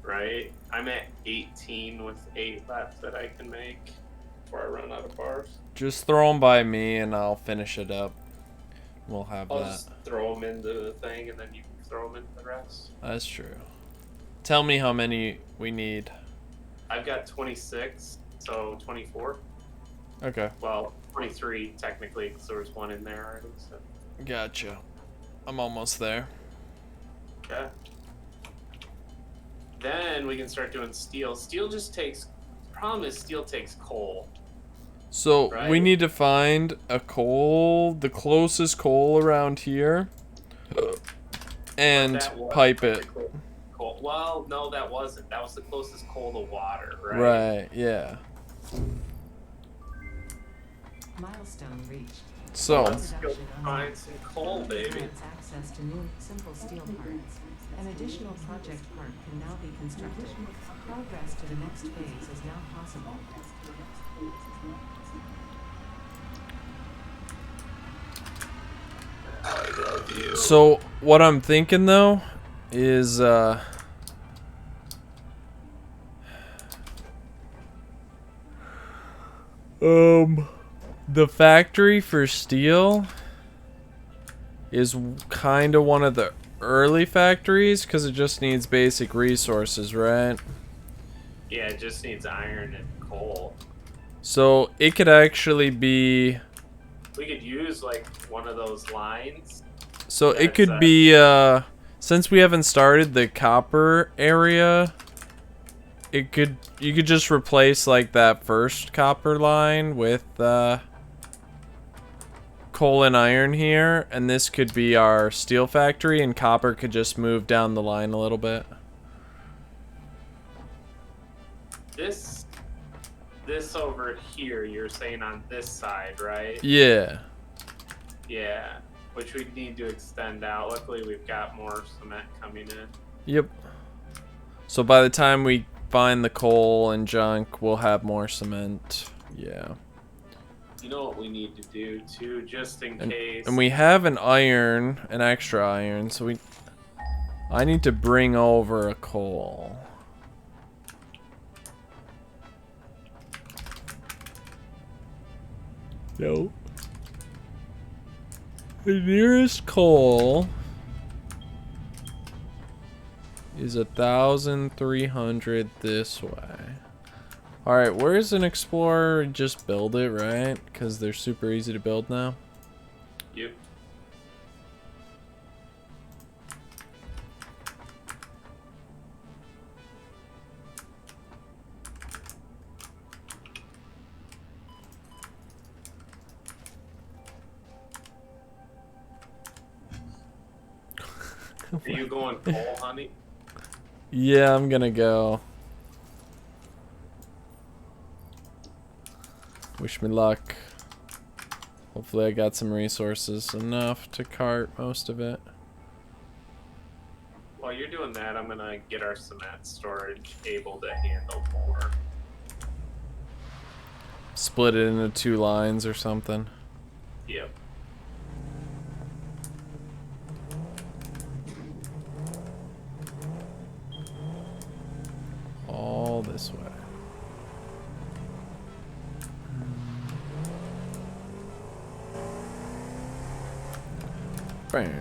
Right? I'm at 18 with 8 left that I can make before I run out of bars. Just throw them by me and I'll finish it up. We'll have I'll that. just throw them into the thing and then you can throw them into the rest. That's true. Tell me how many we need. I've got 26, so 24. Okay. Well, 23 technically because there was one in there already. So. Gotcha. I'm almost there. Okay. Then we can start doing steel. Steel just takes. Problem is, steel takes coal. So we Right. need to find a coal, the closest coal around here, and That was pipe it. Coal. Well, no, that wasn't. That was the closest coal to water, right? Right. Yeah. Milestone reached. So Let's go find some coal, baby. Grants access to new simple steel parts. An additional project part can now be constructed. Progress to the next phase is now possible. I love you. So what I'm thinking though is The factory for steel is kind of one of the early factories because it just needs basic resources, right? Yeah, it just needs iron and coal. So it could actually be. We could use like one of those lines. So it That's, could be. Since we haven't started the copper area, you could just replace like that first copper line with coal and iron here, and this could be our steel factory, and copper could just move down the line a little bit. This over here, you're saying on this side, right? Yeah. Yeah, which we need to extend out. Luckily, we've got more cement coming in. Yep. So by the time we find the coal and junk, we'll have more cement. Yeah. You know what we need to do too, just in case. And we have an extra iron, so I need to bring over a coal. No. The nearest coal is 1,300 this way. Alright, where's an explorer? Just build it, right? Because they're super easy to build now. Yep. Are you going coal, honey? Yeah, I'm gonna go. Wish me luck. Hopefully I got some resources enough to cart most of it. While you're doing that, I'm gonna get our cement storage able to handle more. Split it into 2 lines or something. Yep. All this way. Bam.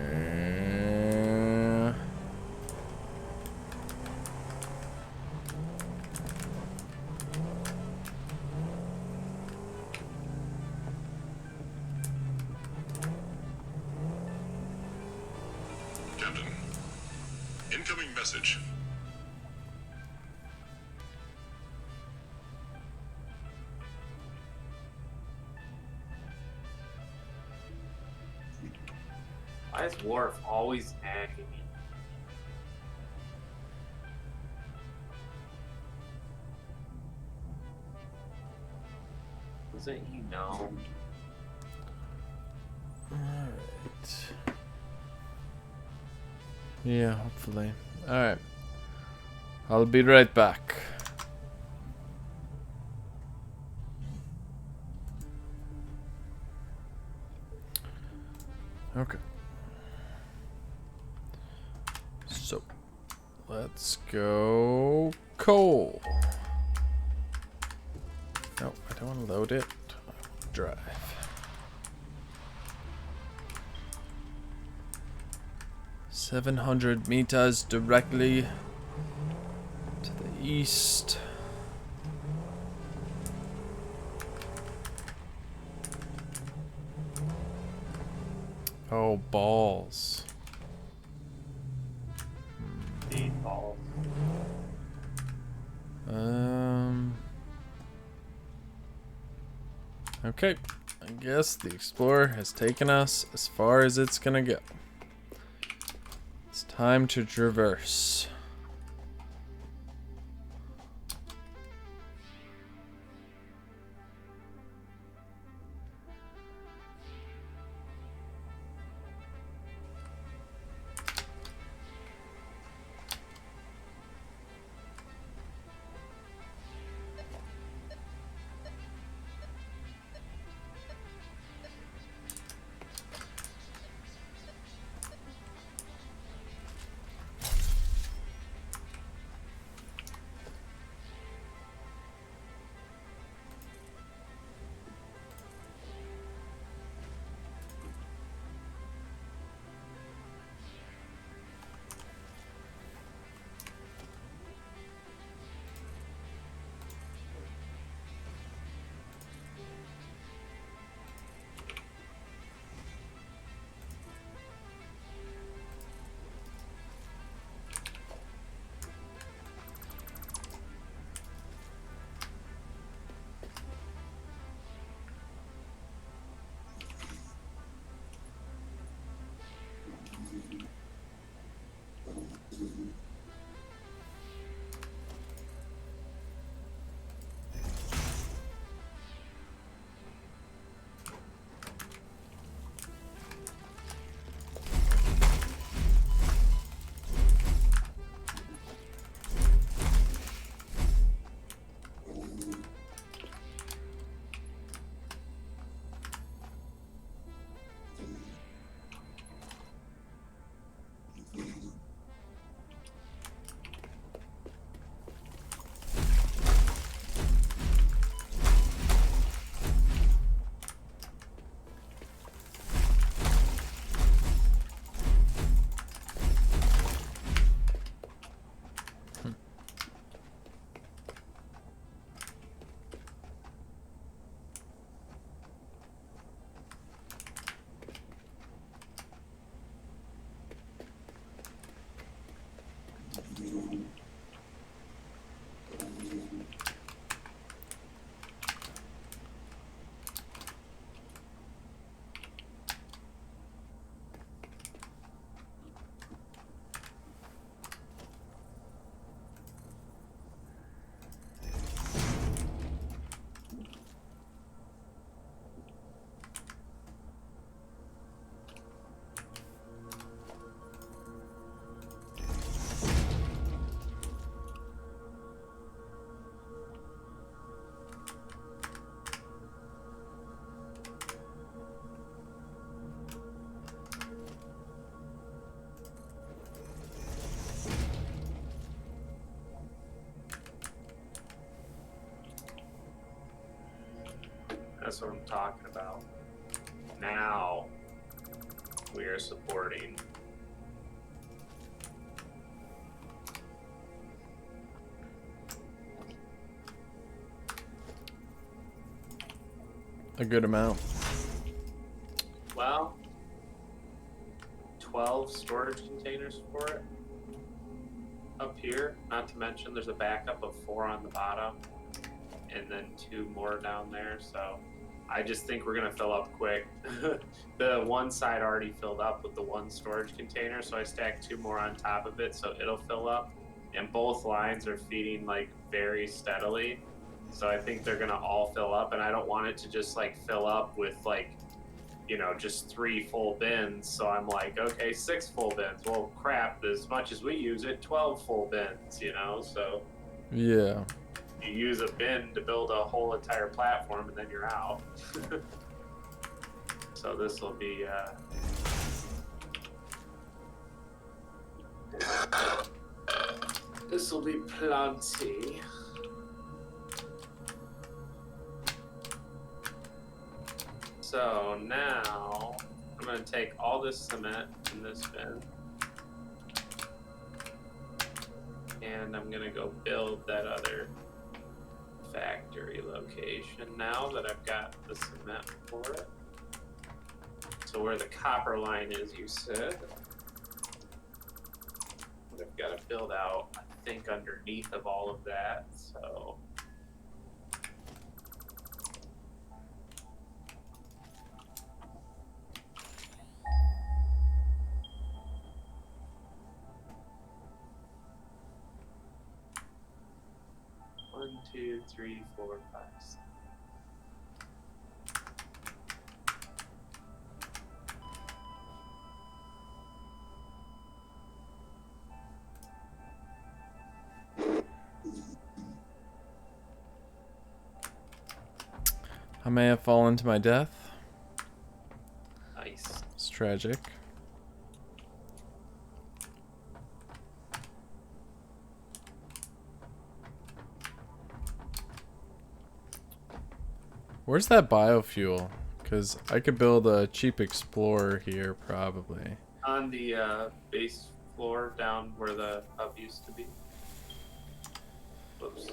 Captain, incoming message. Why is Worf always nagging me? Doesn't he know? Alright. Yeah, hopefully. Alright. I'll be right back. Okay. So, let's go coal. No, I don't want to load it. Drive. $700 meters directly to the east. Oh, balls. Default. Okay. I guess the Explorer has taken us as far as it's gonna go. It's time to traverse. That's what I'm talking about. Now we are supporting. A good amount. Well, 12 storage containers for it up here. Not to mention there's a backup of 4 on the bottom and then 2 more down there. So I just think we're gonna fill up quick. The one side already filled up with the 1 storage container, so I stacked 2 more on top of it, so it'll fill up. And both lines are feeding like very steadily, so I think they're gonna all fill up. And I don't want it to just like fill up with like, you know, just 3 full bins. So I'm like, okay, 6 full bins. Well, crap, as much as we use it, 12 full bins, you know? So Yeah. you use a bin to build a whole entire platform and then you're out. So this will be, this will be plenty. So now I'm going to take all this cement in this bin and I'm going to go build that other factory location now that I've got the cement for it. So where the copper line is, you said. I've got to build out, I think, underneath of all of that. So one, two, three, four, five, six. I may have fallen to my death. Nice. It's tragic. Where's that biofuel? Because I could build a cheap explorer here, probably. On the base floor down where the hub used to be. Whoops.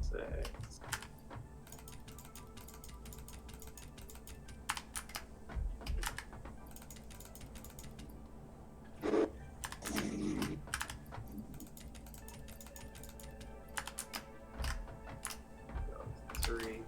Six. Three.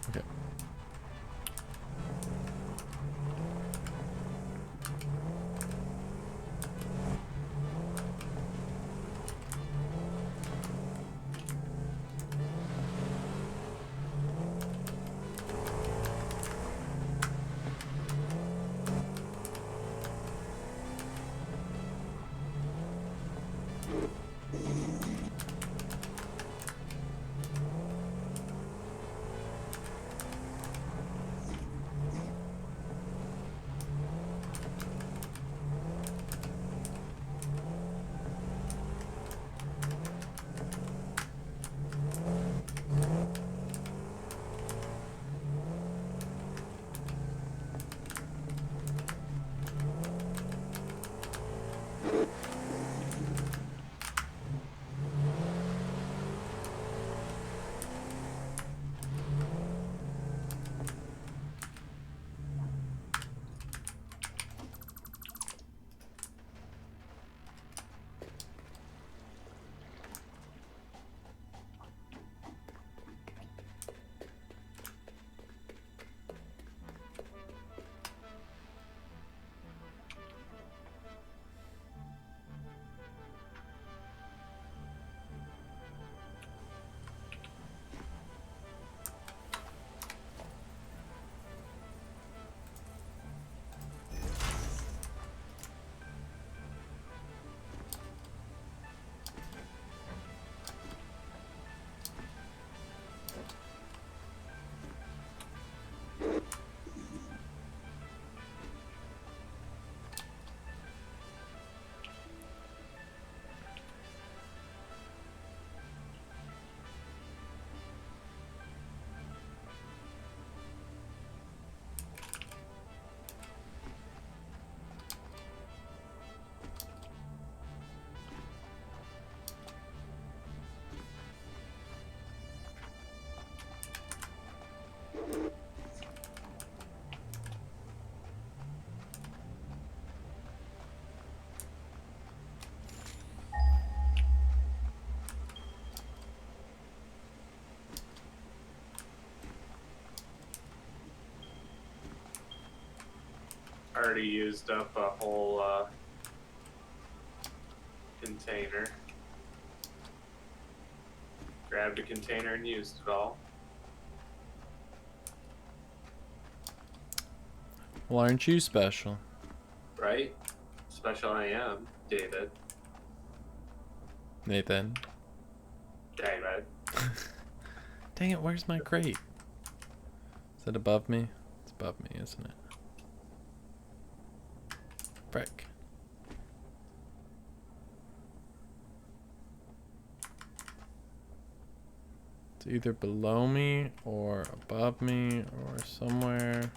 Okay. already used up a whole container. Grabbed a container and used it all. Well, aren't you special? Right? Special I am, David. Nathan. David. Dang it, where's my crate? Is it above me? It's above me, isn't it? Frick. It's either below me or above me or somewhere.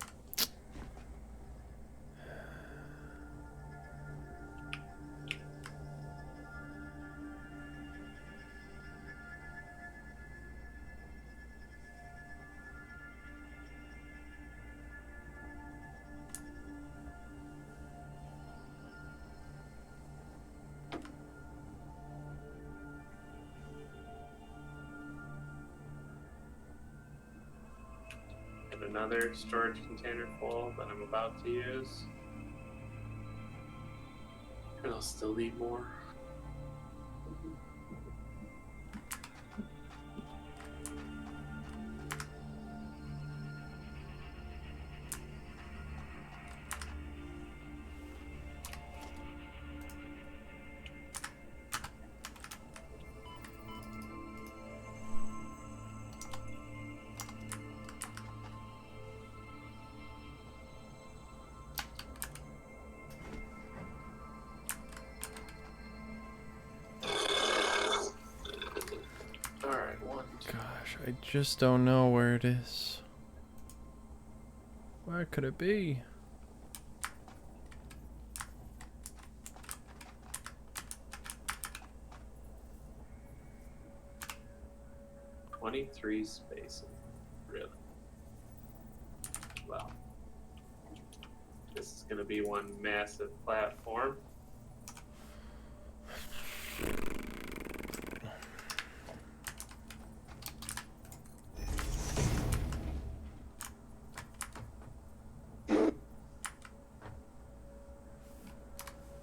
And another storage container full that I'm about to use. And I'll still need more. Alright, one, two. Gosh, I just don't know where it is. Where could it be? $23 spaces. Really? Well, this is going to be one massive platform.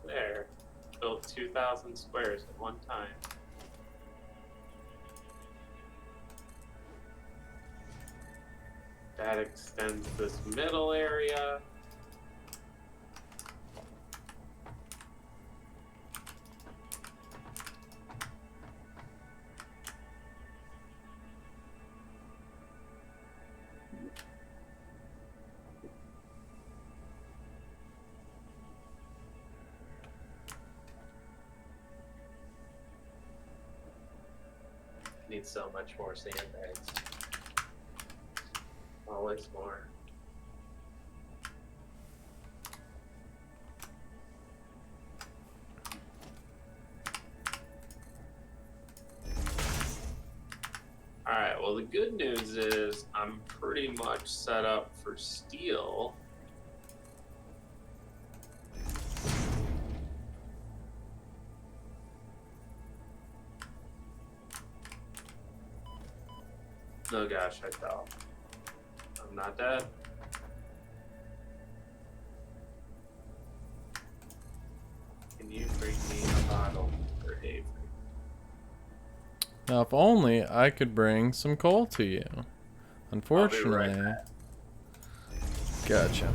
There. Built 2,000 squares at one time. That extends this middle area. Need so much more sandbags. Always more. Alright, well the good news is I'm pretty much set up for steel. Oh gosh, I fell. I'm not dead. Can you bring me a bottle for Avery? Now, if only I could bring some coal to you. Unfortunately. back. Gotcha.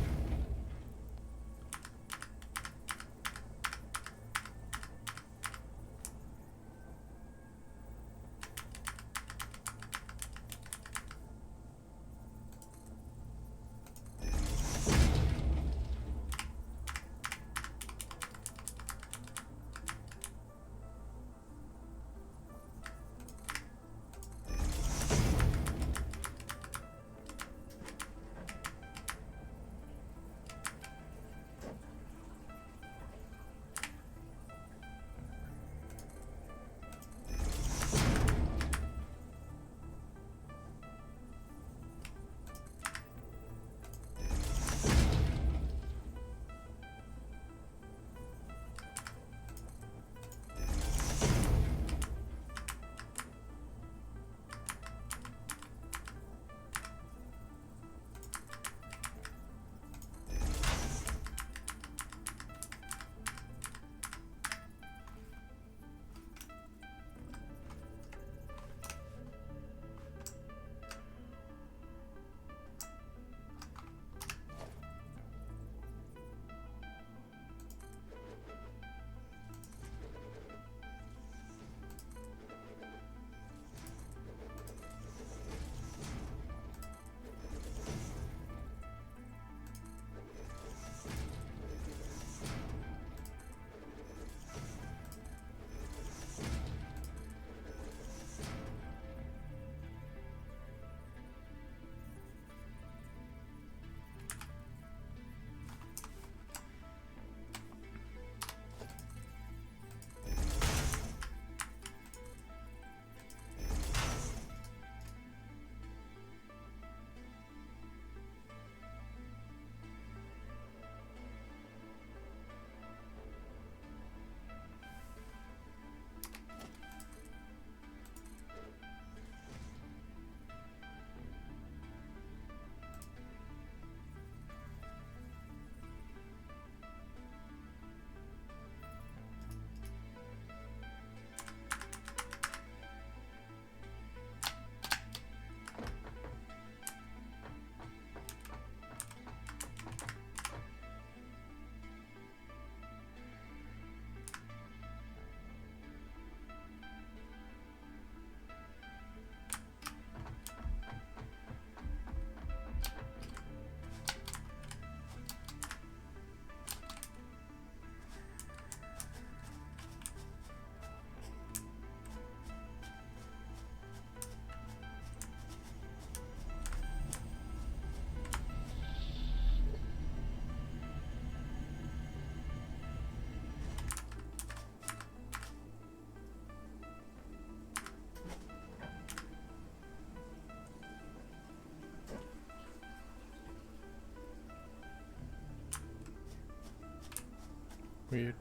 Weird.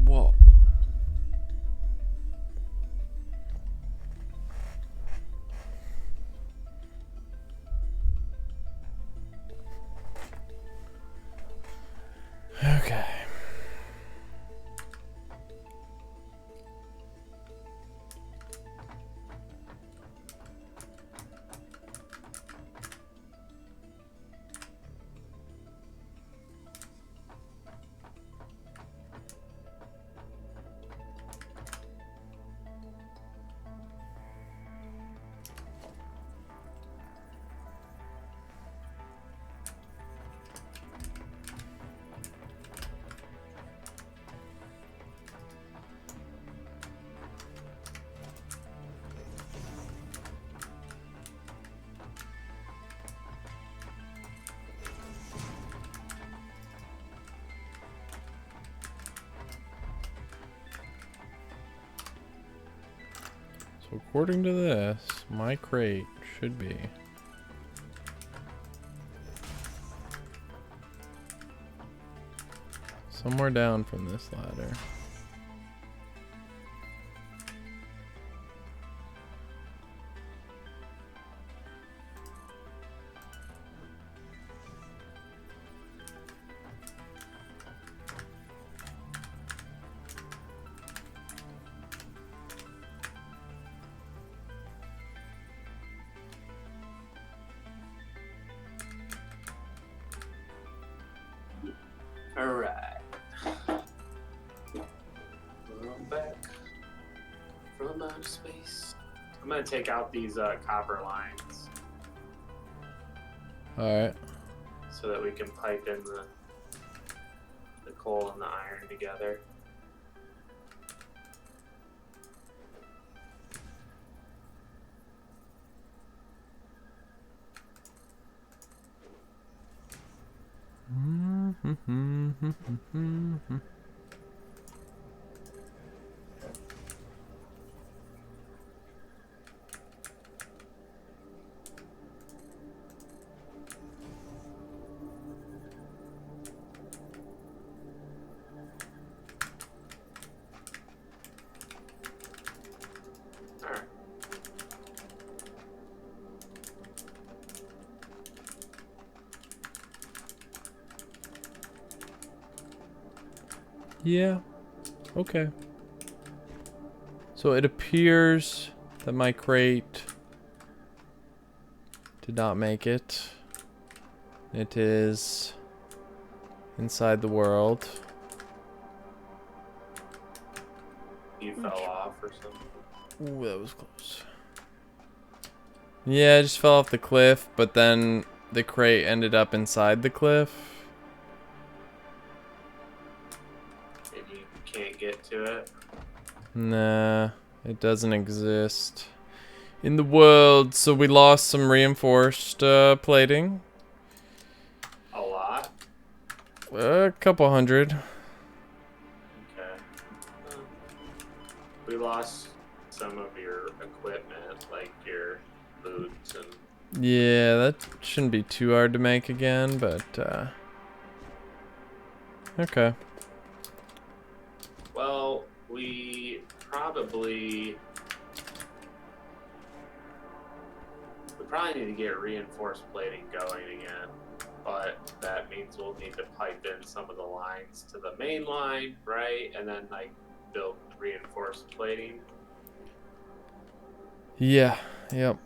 Whoa. Okay. So according to this, my crate should be somewhere down from this ladder. Alright. Run back from outer space. I'm gonna take out these copper lines Alright. so that we can pipe in the coal and the iron together. Alright. Yeah. Okay. So it appears that my crate did not make it. It is inside the world. You fell off or something. Ooh, that was close. Yeah, I just fell off the cliff, but then the crate ended up inside the cliff. And you can't get to it. Nah, it doesn't exist in the world, so we lost some reinforced plating. A lot. A couple hundred. Okay. We lost some of your equipment, like your boots and... Yeah, that shouldn't be too hard to make again, but okay. Well, we probably need to get reinforced plating going again, but that means we'll need to pipe in some of the lines to the main line, right? And then like build reinforced plating. Yeah, yep.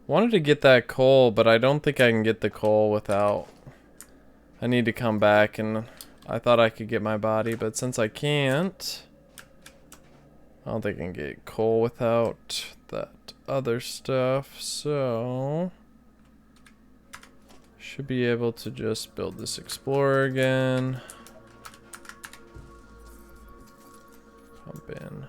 Wanted to get that coal, but I don't think I can get the coal without... I need to come back, and I thought I could get my body, but since I can't... I don't think I can get coal without that other stuff, so... Should be able to just build this explorer again. Pump in.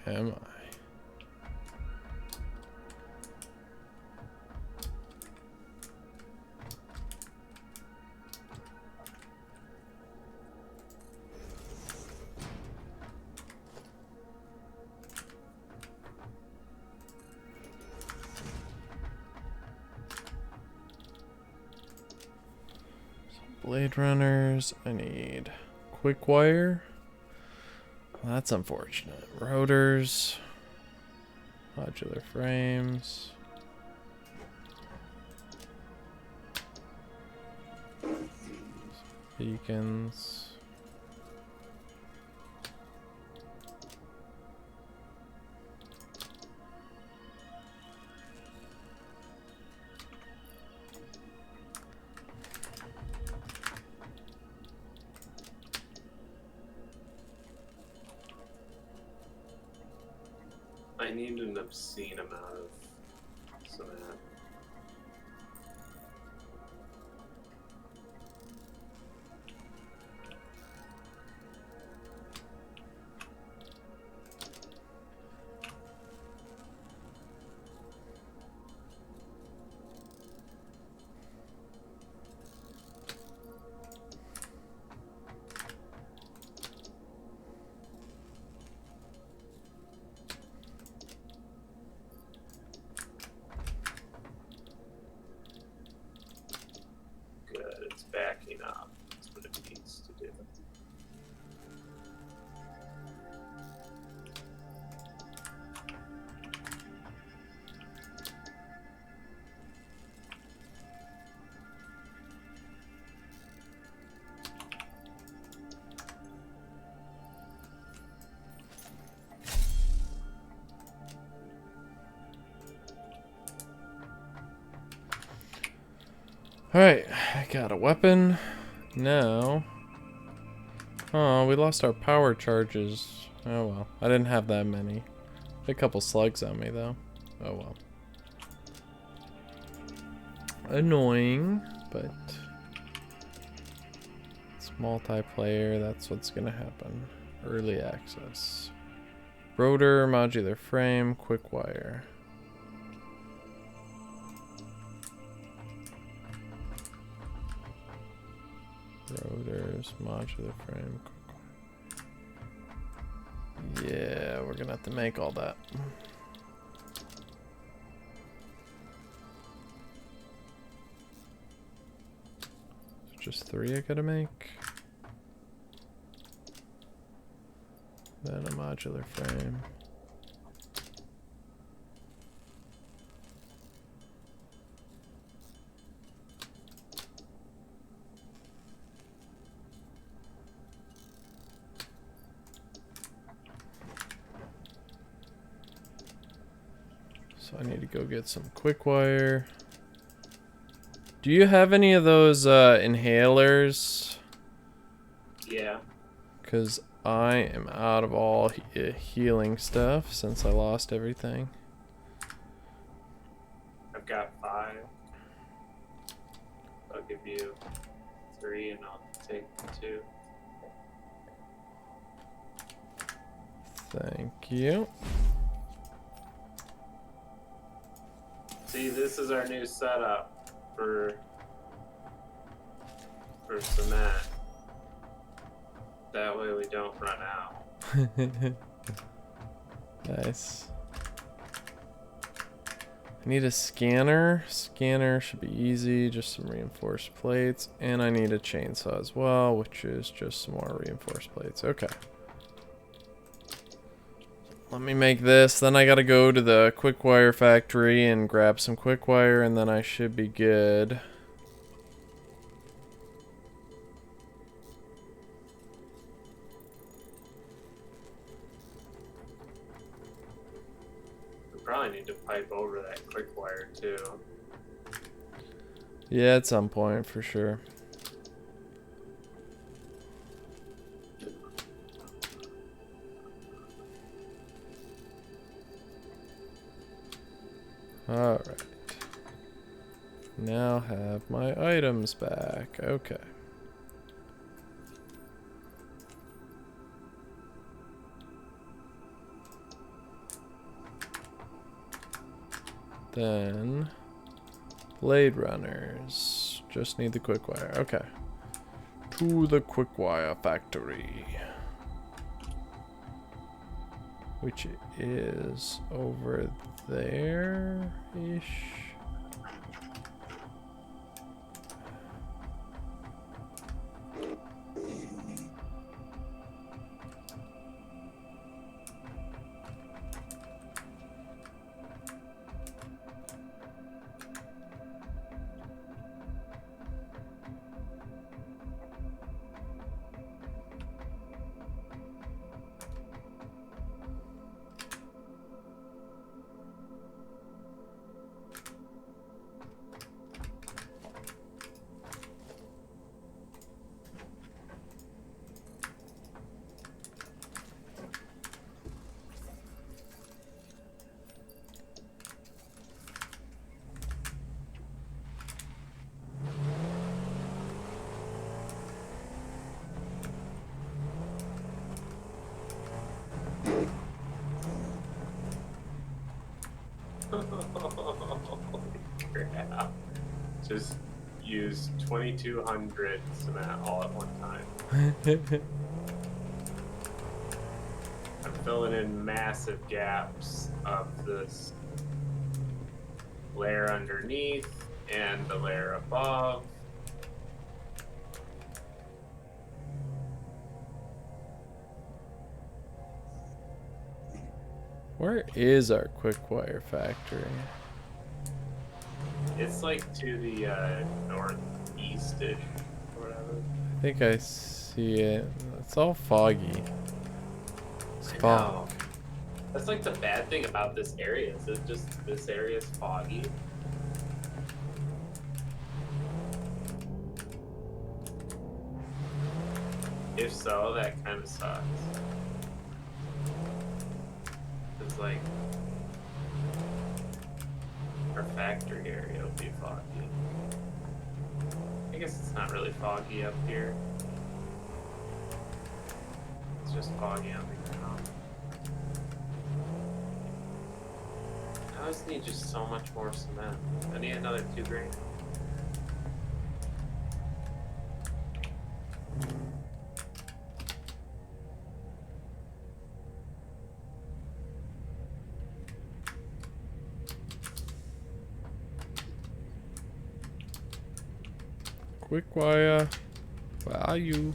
am I? Blade runners. I need quick wire. Well, that's unfortunate. Rotors. Modular frames. Beacons. I need an obscene amount of cement. Backing up. That's what it needs to do. Alright, I got a weapon. Now. Oh, we lost our power charges. Oh well. I didn't have that many. A couple slugs on me though. Oh well. Annoying, but it's multiplayer. That's what's gonna happen. Early access. Rotor, modular frame, quick wire. Rotors, modular frame. Yeah, we're gonna have to make all that. So just 3 I gotta make. Then a modular frame. So I need to go get some quick wire. Do you have any of those inhalers? Yeah. Because I am out of all healing stuff since I lost everything. I've got 5. I'll give you 3 and I'll take 2. Thank you. See, this is our new setup for cement. That way we don't run out. Nice. I need a scanner. Scanner should be easy, just some reinforced plates. And I need a chainsaw as well, which is just some more reinforced plates. Okay. Let me make this. Then I gotta go to the quick wire factory and grab some quick wire, and then I should be good. We probably need to pipe over that quick wire too. Yeah, at some point for sure. Alright. Now have my items back. Okay. Then Blade Runners. Just need the quick wire. Okay. To the quick wire factory. Which is over there-ish. Holy crap. Just use 2,200 cement all at one time. I'm filling in massive gaps of this layer underneath and the layer above. Where is our quick wire factory? It's like to the northeast-ish or whatever. I think I see it. It's all foggy. It's I fog. know. That's like the bad thing about this area is it just this area is foggy. If so, that kind of sucks. It's like our factory area will be foggy. I guess it's not really foggy up here. It's just foggy on the ground. I just need just so much more cement. I need another 2 grand. Quick wire. Where are you?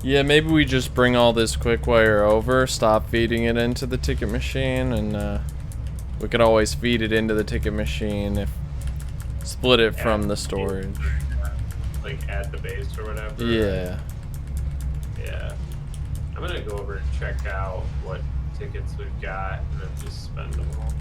Yeah, maybe we just bring all this quick wire over, stop feeding it into the ticket machine, and we could always feed it into the ticket machine if split it from the storage. Like at the base or whatever. Yeah. Yeah. I'm gonna go over and check out what tickets we've got and then just spend them all.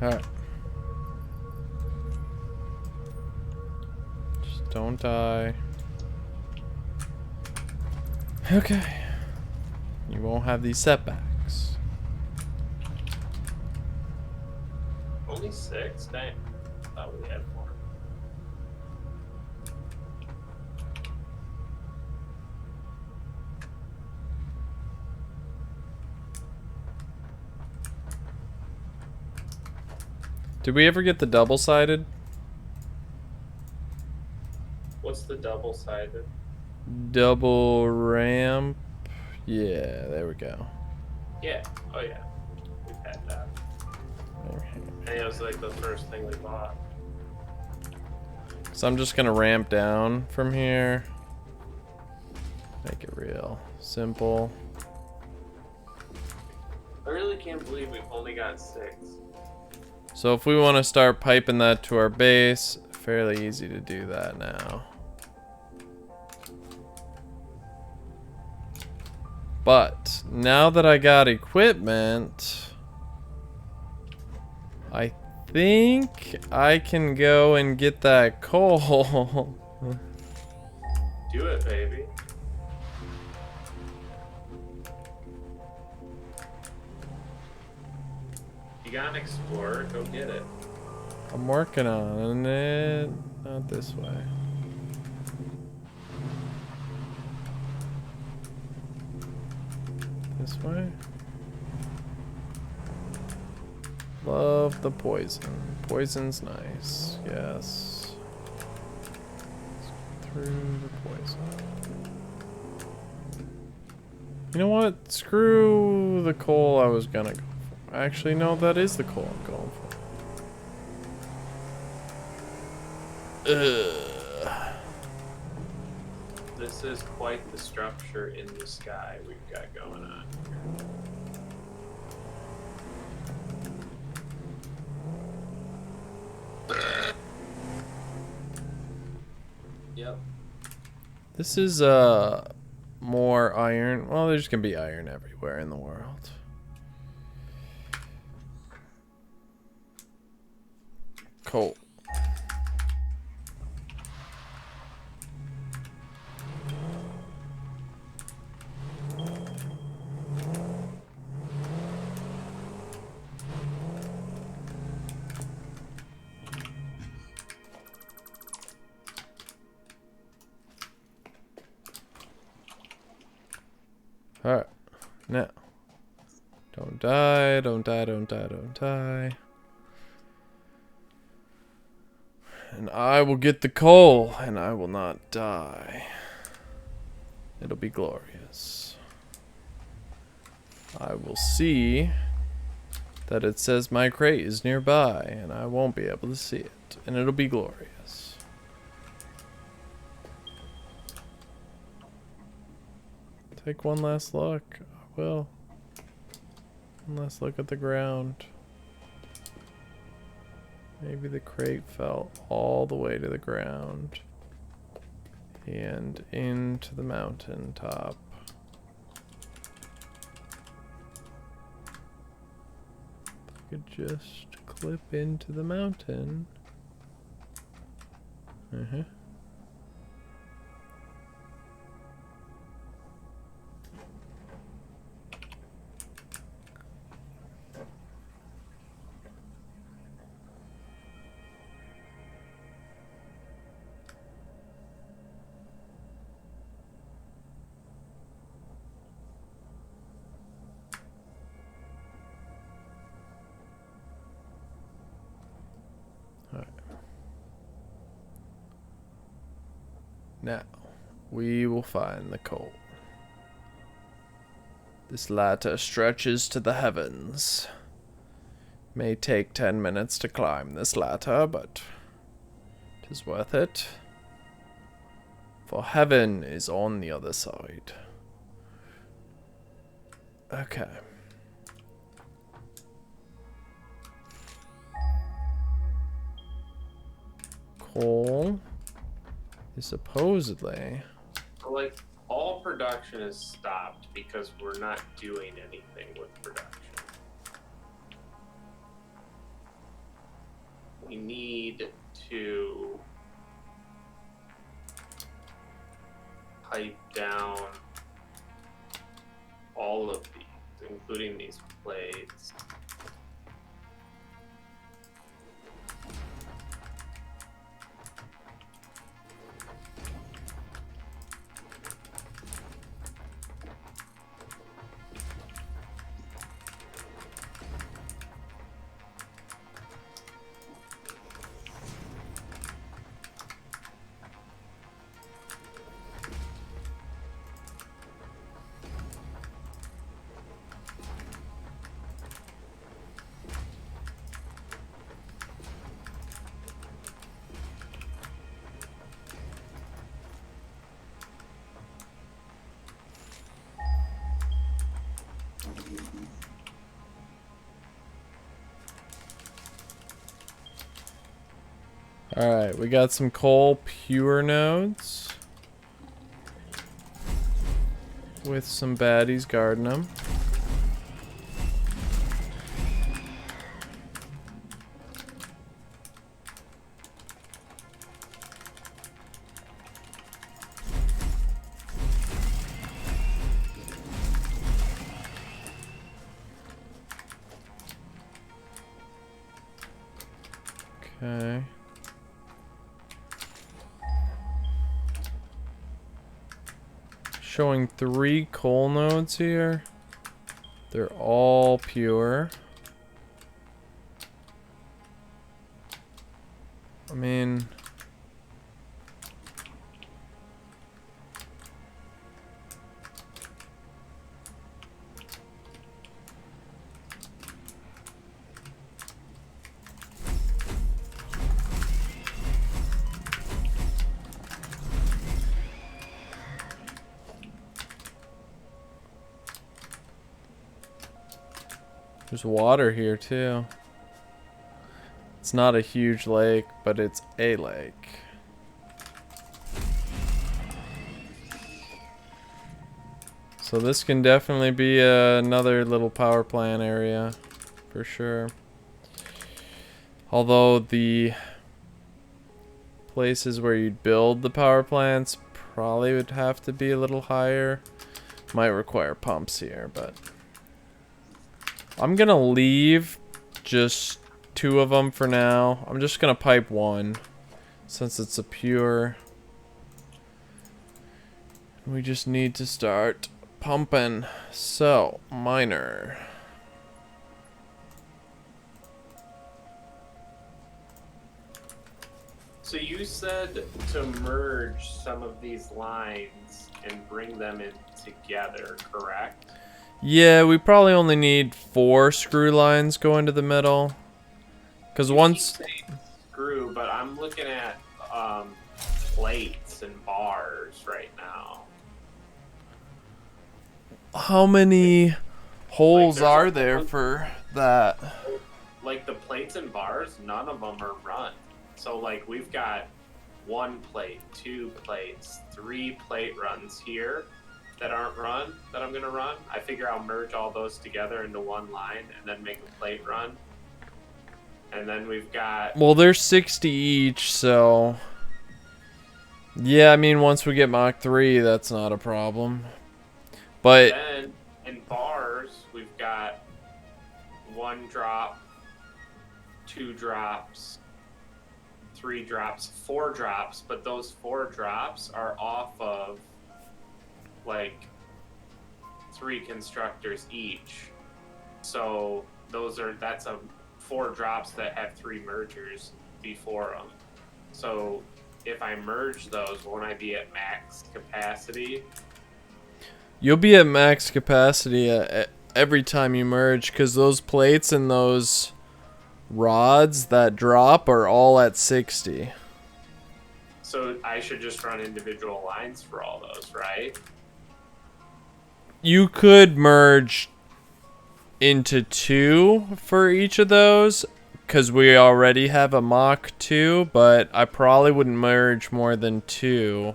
Alright. Don't die. Okay. You won't have these setbacks. Only 6? Dang. I thought we had more. Did we ever get the double-sided? What's the double-sided? Double ramp. Yeah, there we go. Yeah. Oh, yeah. We've had that. And it was like the first thing we bought. So I'm just gonna ramp down from here. Make it real simple. I really can't believe we've only got 6. So if we want to start piping that to our base, fairly easy to do that now. But now that I got equipment, I think I can go and get that coal. Do it, baby. You got an explorer, go get it. I'm working on it. Not this way. This way. Love the poison. Poison's nice. Yes. Through the poison. You know what? Screw the coal I was gonna go for. Actually, no, that is the coal I'm going for. Ugh. This is quite the structure in the sky we've got going on here. Yep. This is more iron. Well, there's gonna be iron everywhere in the world. Coal. Alright, now, don't die, don't die, don't die, don't die. And I will get the coal, and I will not die. It'll be glorious. I will see that it says my crate is nearby, and I won't be able to see it, and it'll be glorious. Take one last look. I will. One last look at the ground. Maybe the crate fell all the way to the ground and into the mountain top. I could just clip into the mountain. Now, we will find the coal. This ladder stretches to the heavens. May take 10 minutes to climb this ladder, but it is worth it. For heaven is on the other side. Okay. Coal is supposedly... Like, all production is stopped because we're not doing anything with production. We need to pipe down all of these, including these plates. Alright, we got some coal pure nodes. With some baddies guarding them. Okay. Showing 3 coal nodes here. They're all pure. I mean, there's water here too. It's not a huge lake, but it's a lake. So this can definitely be another little power plant area, for sure. Although the places where you'd build the power plants probably would have to be a little higher. Might require pumps here, but I'm gonna leave just 2 of them for now. I'm just gonna pipe 1 since it's a pure. We just need to start pumping. So, miner. So you said to merge some of these lines and bring them in together, correct? Yeah, we probably only need 4 screw lines going to the middle. Because once... Keep saying screw, but I'm looking at plates and bars right now. How many holes there's are a- there for that? Like the plates and bars, none of them are run. So like we've got 1 plate, 2 plates, 3 plate runs here that aren't run, that I'm gonna run. I figure I'll merge all those together into 1 line and then make a plate run. And then we've got... Well, they're 60 each, so... Yeah, I mean, once we get Mach 3, that's not a problem. But... Then, in bars, we've got 1 drop, 2 drops, 3 drops, 4 drops, but those 4 drops are off of, like, 3 constructors each. So, that's a 4 drops that have 3 mergers before them. So if I merge those, won't I be at max capacity? You'll be at max capacity every time you merge, because those plates and those rods that drop are all at 60. So I should just run individual lines for all those, right? You could merge into 2 for each of those, because we already have a Mach 2, but I probably wouldn't merge more than 2.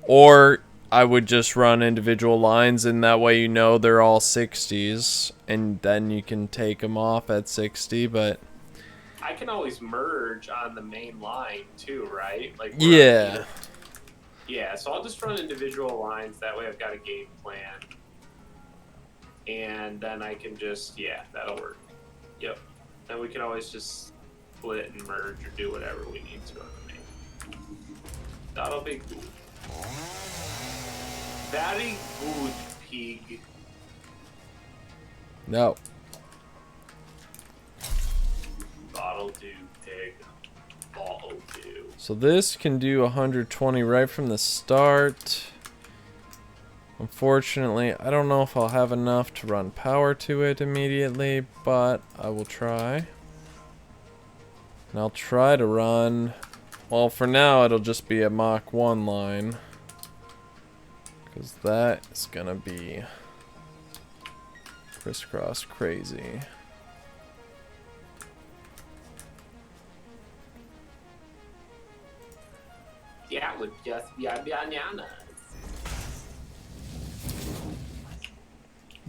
Or I would just run individual lines, and that way you know they're all 60s, and then you can take them off at 60, but... I can always merge on the main line too, right? Like yeah. Yeah, so I'll just run individual lines. That way I've got a game plan. And then I can just, yeah, that'll work. Yep. And we can always just split and merge or do whatever we need to on the main. That'll be good. Very good, pig. No. That'll do, pig. That'll do. So this can do 120 right from the start. Unfortunately, I don't know if I'll have enough to run power to it immediately, but I will try. And I'll try to run... Well, for now, it'll just be a Mach 1 line. Because that is gonna be... crisscross crazy. That would just be a banana.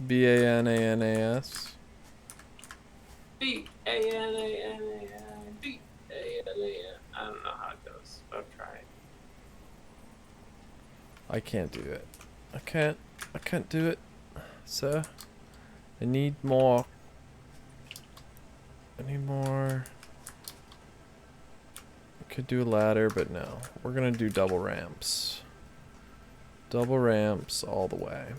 B-A-N-A-N-A-S. B-A-N-A-N-A-N. B-A-N-A-N. I don't know how it goes. I'll try it. I can't do it. I can't do it, sir. I need more. I need more. I could do a ladder, but no. We're gonna do double ramps. Double ramps all the way.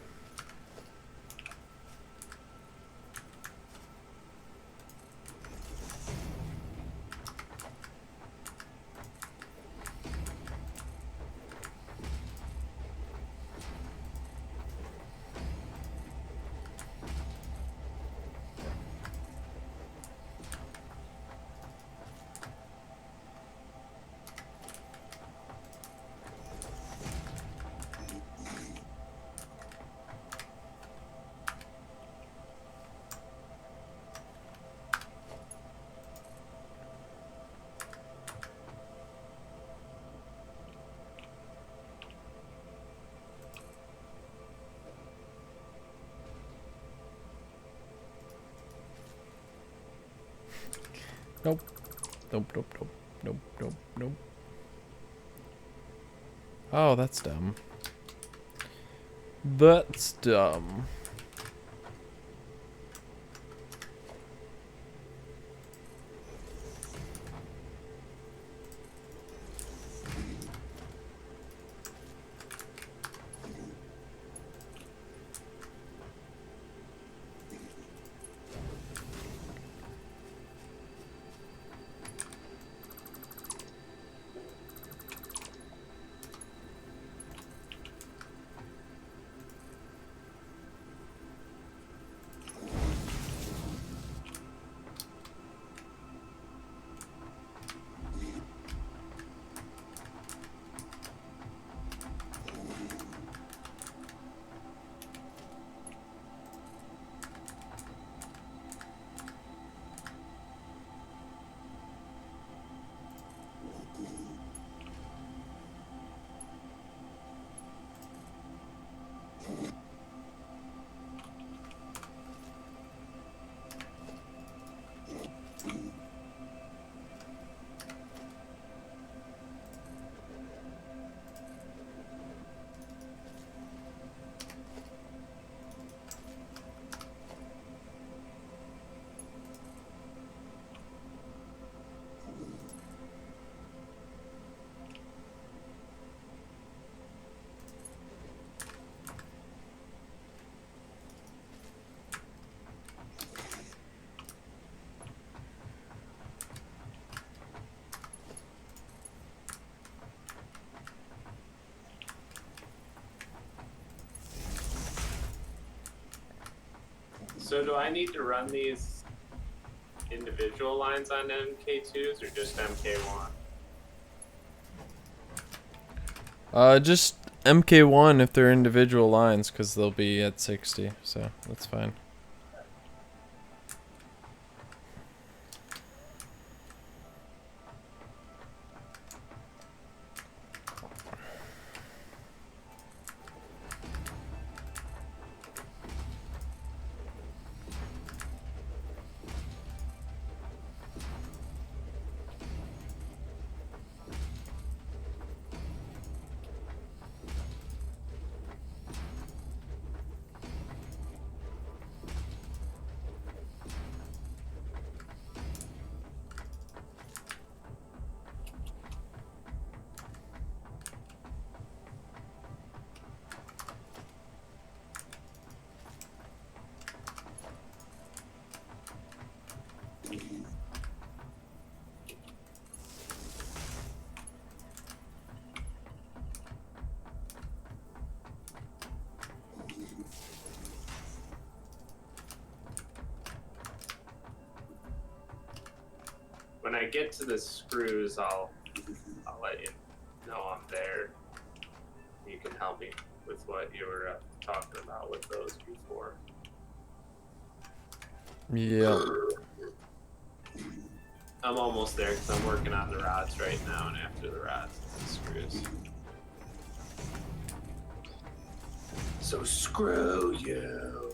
Nope. Nope, nope, nope, nope, nope, nope. Oh, that's dumb. That's dumb. So do I need to run these individual lines on MK2s or just MK1? Just MK1 if they're individual lines, because they'll be at 60, so that's fine. When I get to the screws, I'll let you know I'm there. You can help me with what you were talking about with those before. Yeah. I'm almost there because I'm working on the rods right now, and after the rods, it's the screws. So screw you.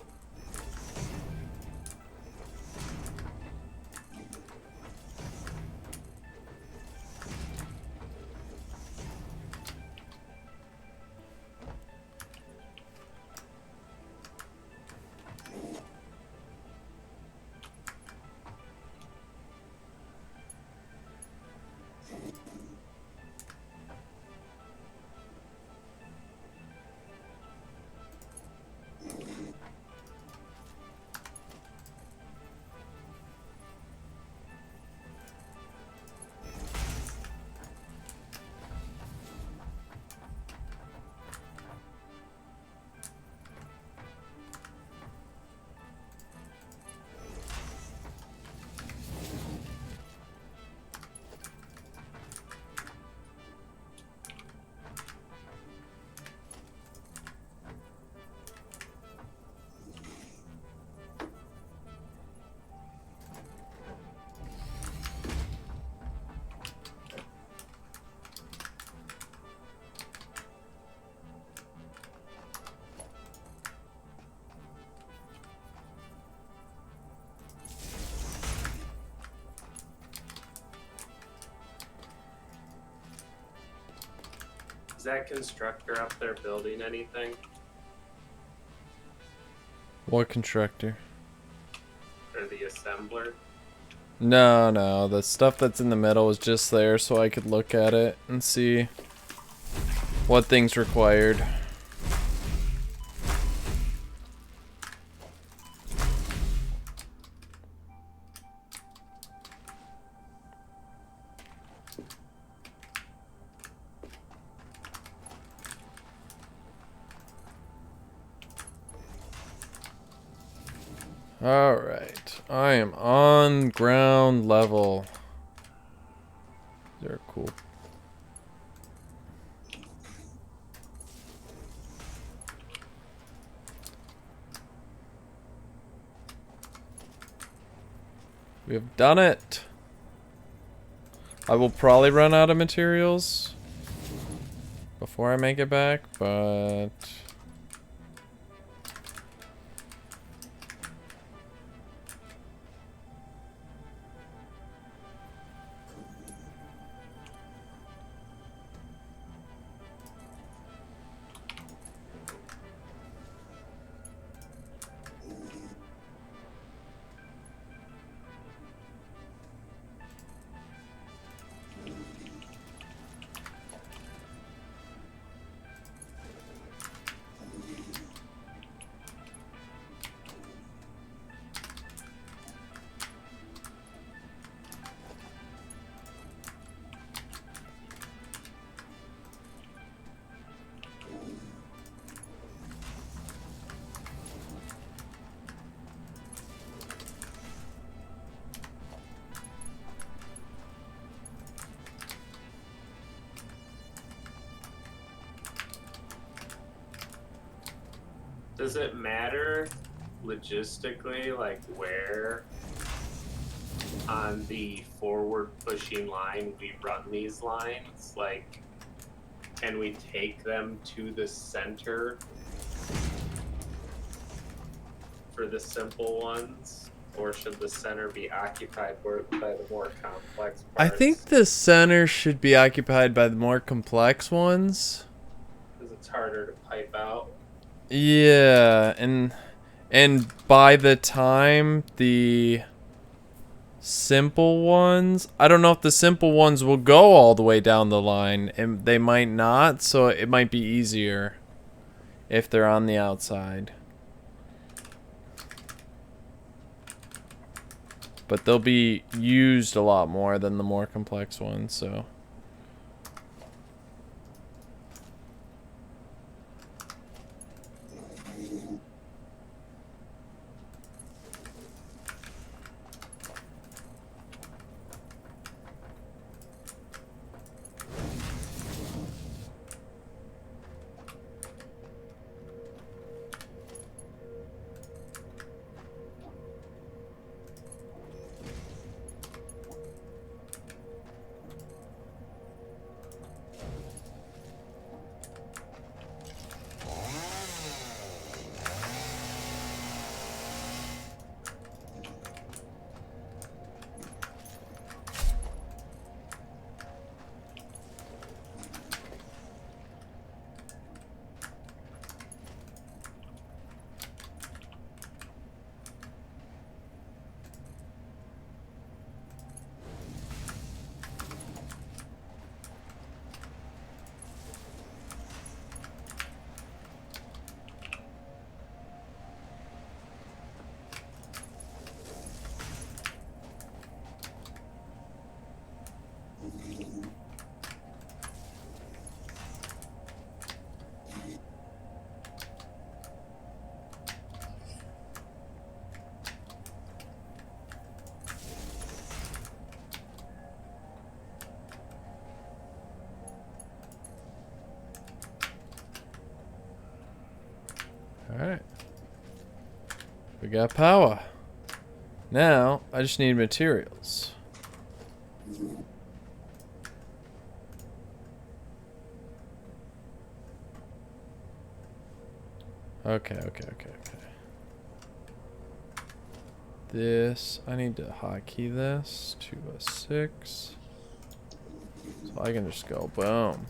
Is that constructor up there building anything? What constructor? Or the assembler? No, no. The stuff that's in the middle is just there so I could look at it and see what things required. Alright, I am on ground level. They're cool. We have done it. I will probably run out of materials before I make it back, but... Does it matter logistically, like where on the forward pushing line we run these lines? Like, can we take them to the center for the simple ones? Or should the center be occupied by the more complex parts? I think the center should be occupied by the more complex ones. Because it's harder to pipe out. Yeah, and by the time the simple ones, I don't know if the simple ones will go all the way down the line, and they might not, so it might be easier if they're on the outside. But they'll be used a lot more than the more complex ones, so... Alright. We got power. Now, I just need materials. Okay. This, I need to hotkey this to a 6. So I can just go boom.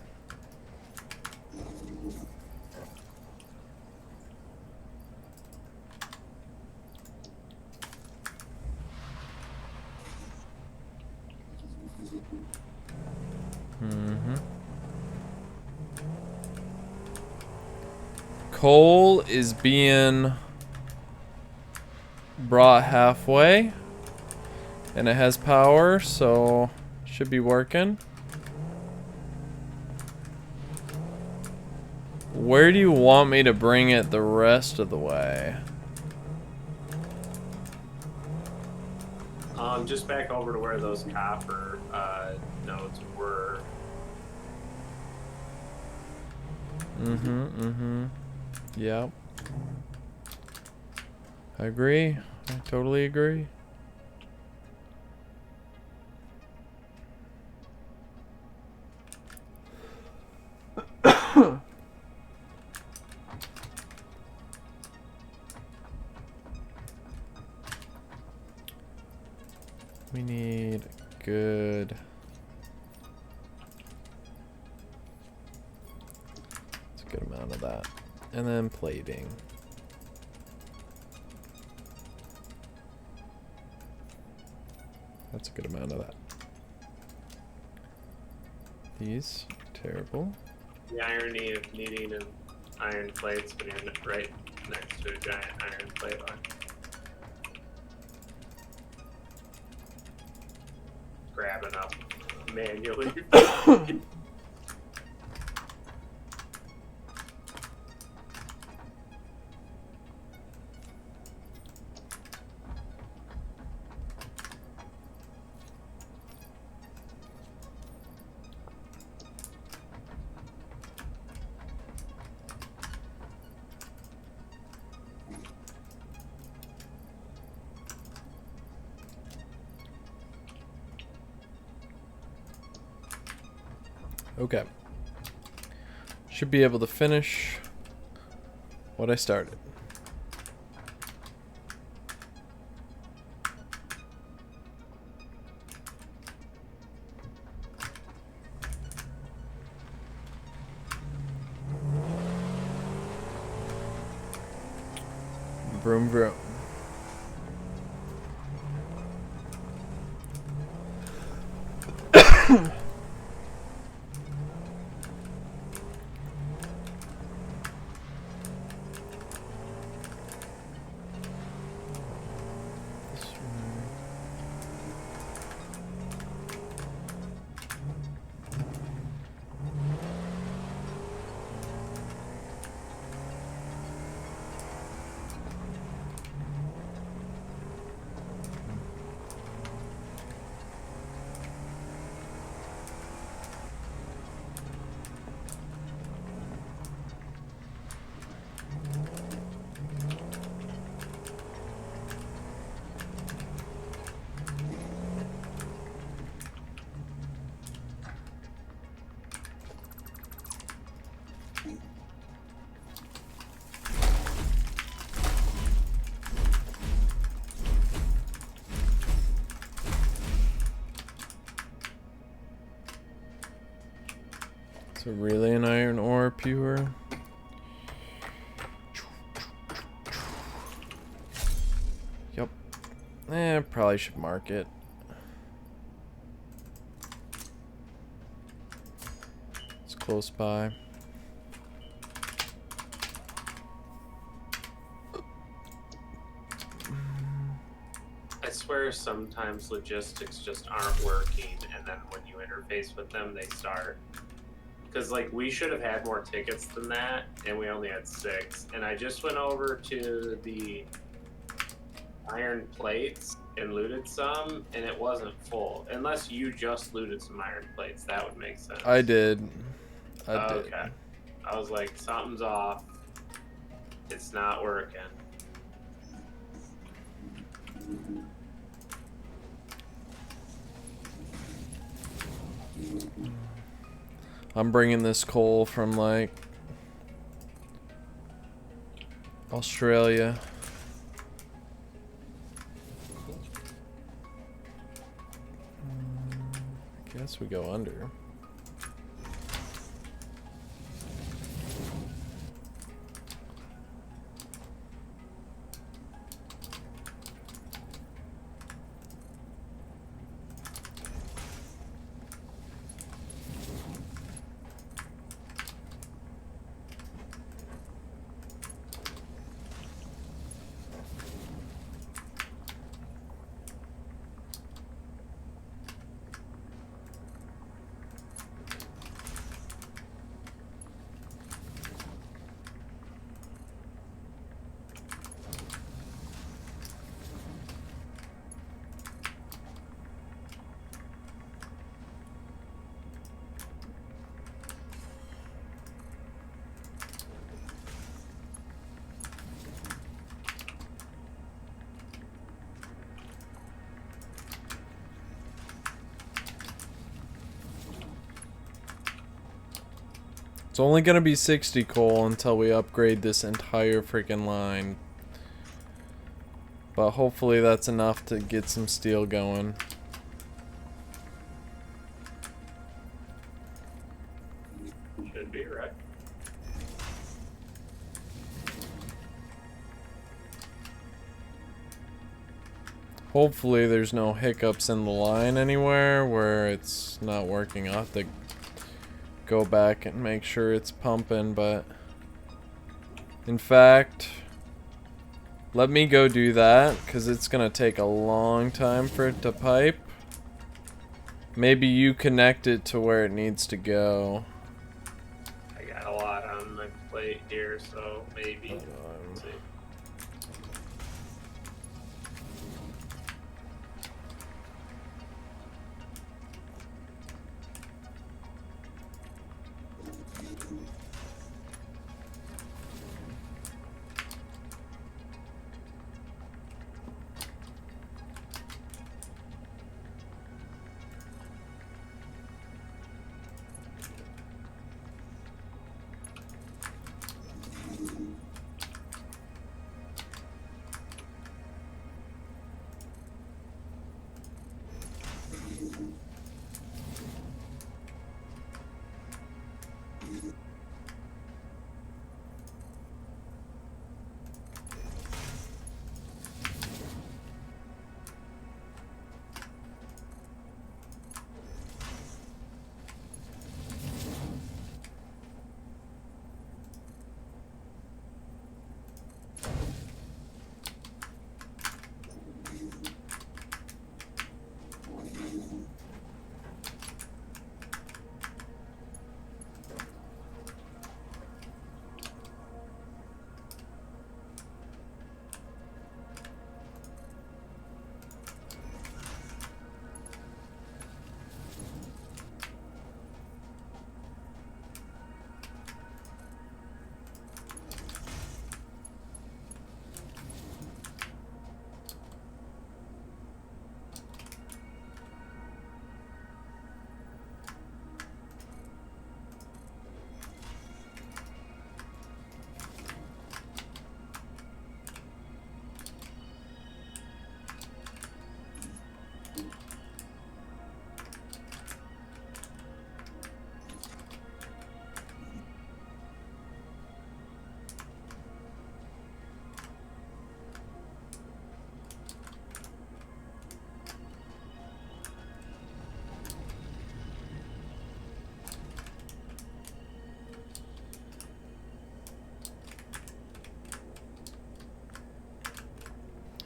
Coal is being brought halfway, and it has power, so should be working. Where do you want me to bring it the rest of the way? Just back over to where those copper nodes were. Yep. I agree. I totally agree. We need good. It's a good amount of that. And then plating. That's a good amount of that. These are terrible. The irony of needing an iron plates when you're right next to a giant iron plate line. Grabbing up manually. Okay. Should be able to finish what I started. Vroom vroom. So really an iron ore pure. Yep. Probably should mark it. It's close by. I swear sometimes logistics just aren't working, and then when you interface with them, they start. Because, like, we should have had more tickets than that, and we only had 6. And I just went over to the iron plates and looted some, and it wasn't full. Unless you just looted some iron plates, that would make sense. I did. I did. Okay. I was like, something's off. It's not working. I'm bringing this coal from like Australia. I guess we go under. It's only gonna be 60 coal until we upgrade this entire freaking line. But hopefully that's enough to get some steel going. Should be, right? Hopefully there's no hiccups in the line anywhere where it's not working. I'll have to go back and make sure it's pumping, but in fact, let me go do that because it's gonna take a long time for it to pipe. Maybe you connect it to where it needs to go. I got a lot on my plate here, so maybe. Let's see.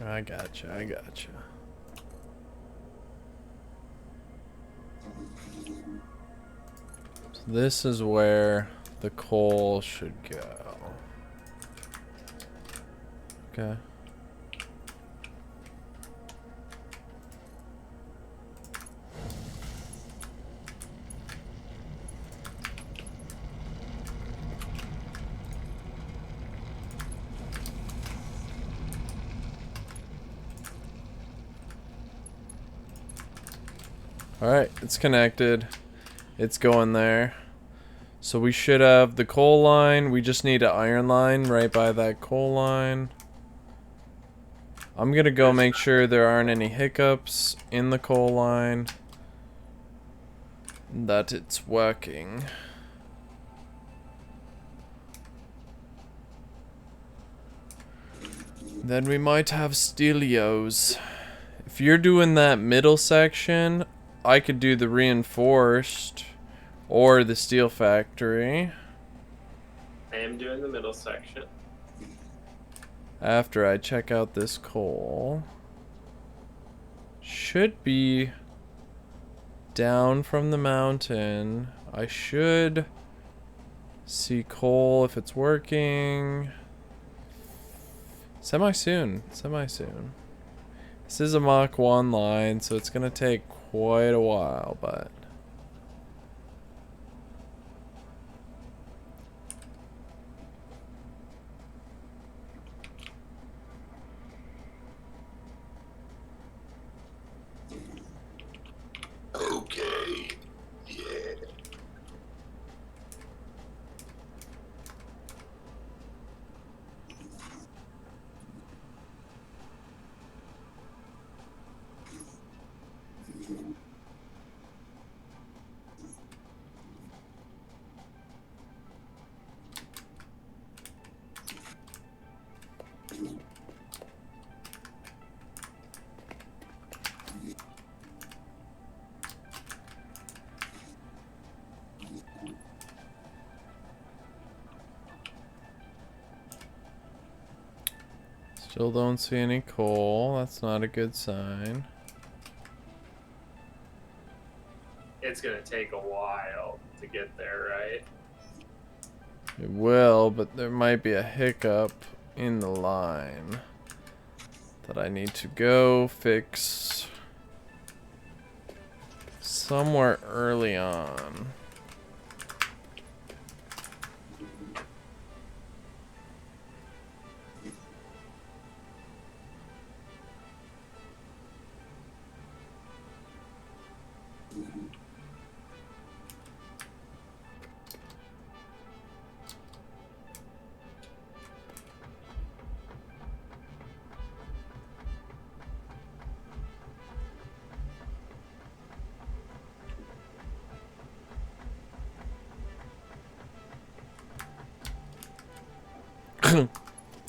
I gotcha, I gotcha. So this is where the coal should go. Okay. Alright, it's connected. It's going there. So we should have the coal line. We just need an iron line right by that coal line. I'm gonna go make sure there aren't any hiccups in the coal line. That it's working. Then we might have steelios. If you're doing that middle section, I could do the reinforced or the steel factory. I am doing the middle section. After I check out this coal. Should be down from the mountain. I should see coal if it's working. Semi-soon. Semi-soon. This is a Mach 1 line, so it's gonna take quite a while, but... Okay. Yeah. Still don't see any coal. That's not a good sign. It's gonna take a while to get there, right? It will, but there might be a hiccup in the line that I need to go fix somewhere early on.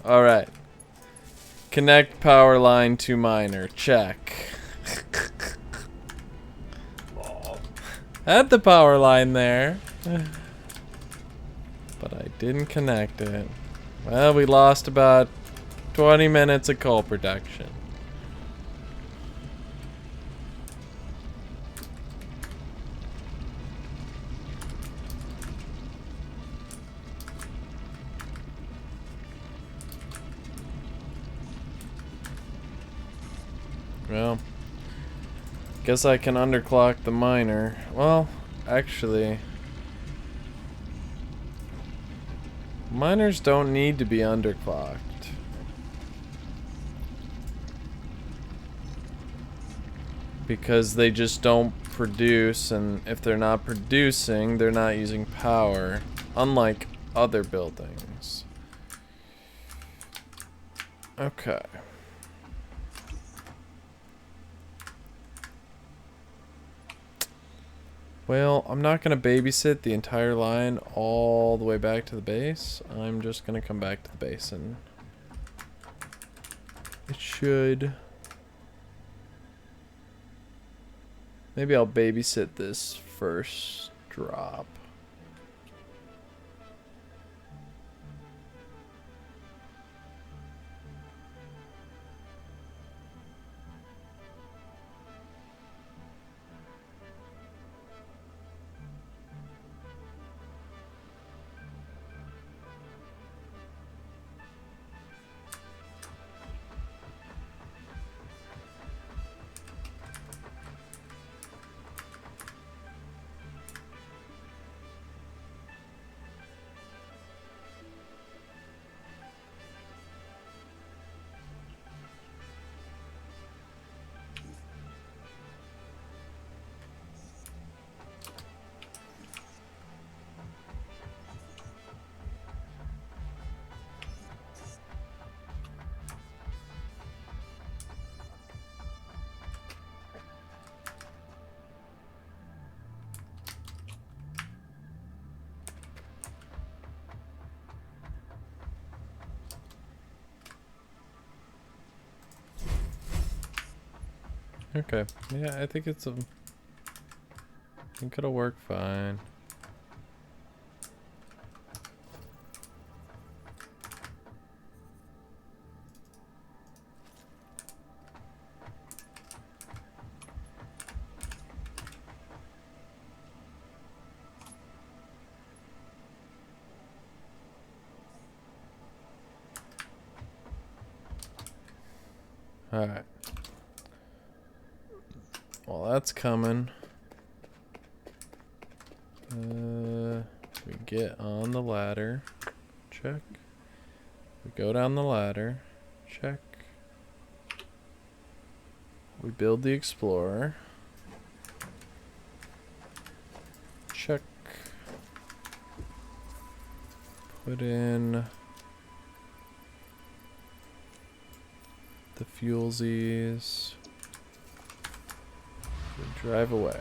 Alright. Connect power line to miner. Check. Well, Had the power line there. But I didn't connect it. Well, we lost about 20 minutes of coal production. Well, guess I can underclock the miner. Well, actually, miners don't need to be underclocked. Because they just don't produce, and if they're not producing, they're not using power. Unlike other buildings. Okay. Well, I'm not going to babysit the entire line all the way back to the base. I'm just going to come back to the base and it should... Maybe I'll babysit this first drop. Okay. Yeah, I think it's a... I think it'll work fine. Alright. Well, that's coming. We get on the ladder. Check. We go down the ladder. Check. We build the Explorer. Check. Put in the fuelsies. We drive away.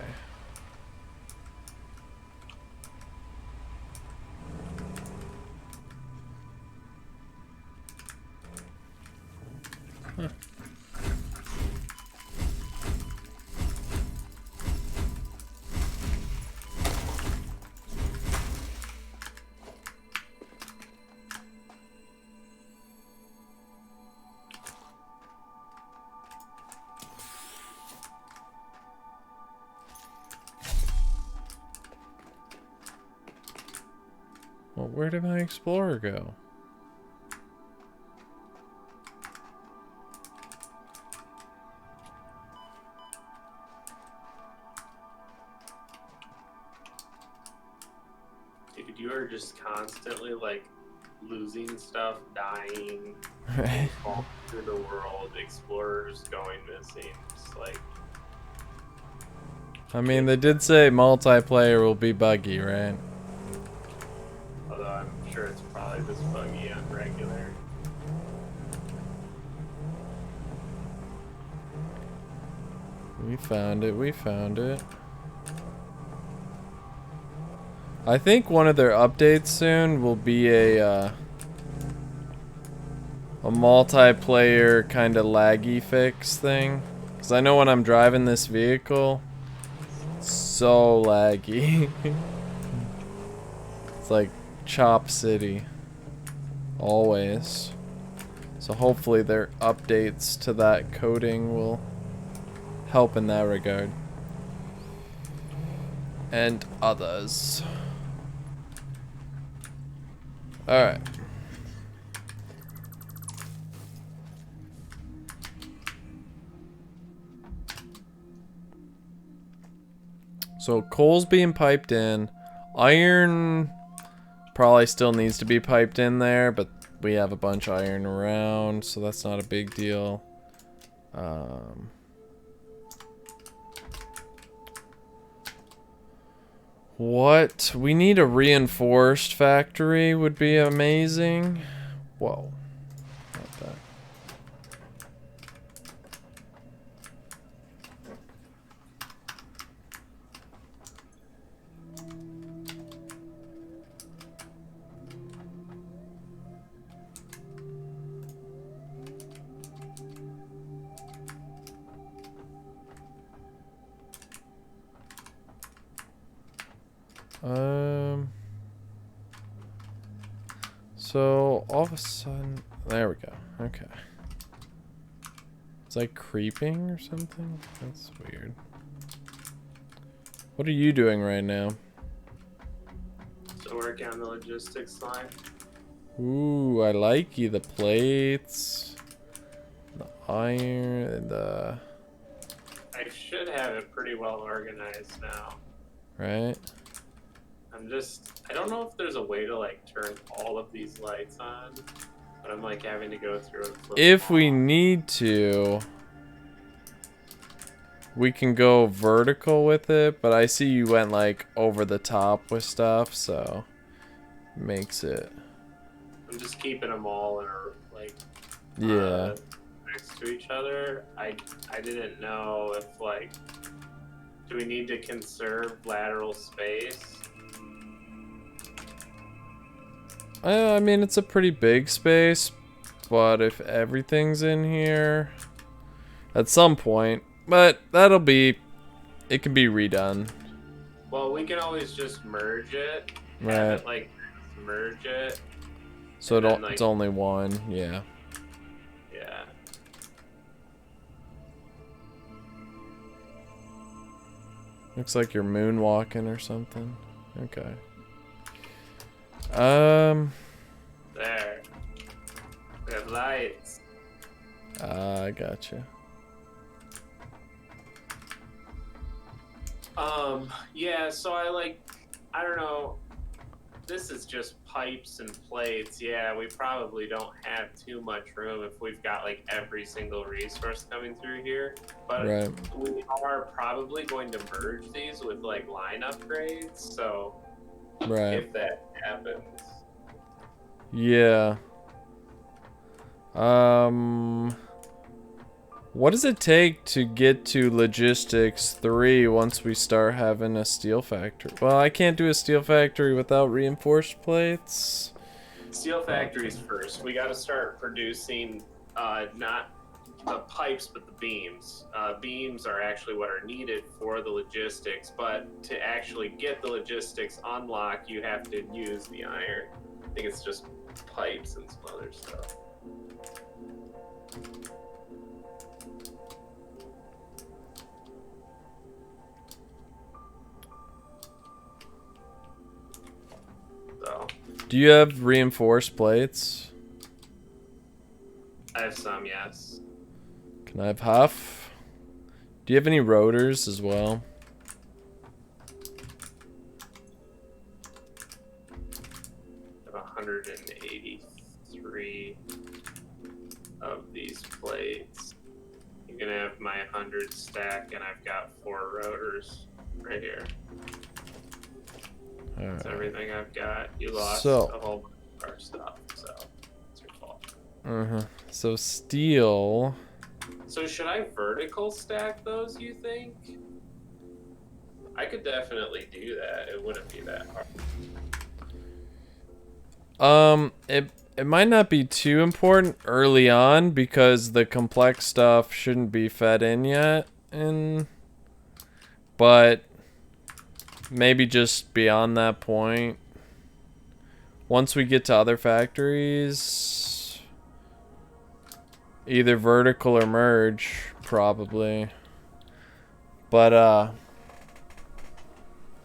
Huh. Well, where did my Explorer go? Dude, you are just constantly like losing stuff, dying, Right. falling through the world, explorers going missing. Just like, I mean, they did say multiplayer will be buggy, right? although I'm sure it's probably this buggy on regular. We found it, we found it. I think one of their updates soon will be a multiplayer kind of laggy fix thing. Because I know when I'm driving this vehicle, it's so laggy. It's like Chop City. Always. So hopefully their updates to that coding will help in that regard. And others. Alright. So coal's being piped in. Iron probably still needs to be piped in there, but we have a bunch of iron around, so that's not a big deal. What? We need a reinforced factory would be amazing. Whoa. Not that. So all of a sudden, there we go. Okay. It's like creeping or something. That's weird. What are you doing right now? So working on the logistics line. Ooh, I like you. The plates, the iron, the I should have it pretty well organized now. right. I don't know if there's a way to like turn all of these lights on, but I'm like having to go through and flip If them we off. need to, we can go vertical with it, but I see you went like over the top with stuff, so makes it. I'm just keeping them all in a like Yeah. next to each other. I didn't know if like, do we need to conserve lateral space? I mean, it's a pretty big space, but if everything's in here, at some point, But that'll be... It can be redone. Well, we can always just merge it. Right. Have it, like, merge it. So and then, it's like, only one, yeah. Yeah. Looks like you're moonwalking or something. Okay. There. We have lights. I gotcha. Yeah, so I don't know. This is just pipes and plates. Yeah, we probably don't have too much room if we've got like every single resource coming through here. But Right. we are probably going to merge these with like line upgrades. So Right. if that happens. Yeah. What does it take to get to Logistics 3 once we start having a steel factory? Well, I can't do a steel factory without reinforced plates. Steel factories first. We got to start producing not the pipes but the beams. Beams are actually what are needed for the logistics, but to actually get the logistics unlocked, you have to use the iron. I think it's just pipes and some other stuff. So, Do you have reinforced plates? I have some, yes. Can I have half? Do you have any rotors as well? I have 183 of these plates. You can have my 100 stack, and I've got 4 rotors right here. That's everything I've got. You lost a whole bunch of our stuff, so it's your fault. So steel. So should I vertical stack those, you think? I could definitely do that. It wouldn't be that hard. It might not be too important early on because the complex stuff shouldn't be fed in yet, but maybe just beyond that point. Once we get to other factories, either vertical or merge, probably. But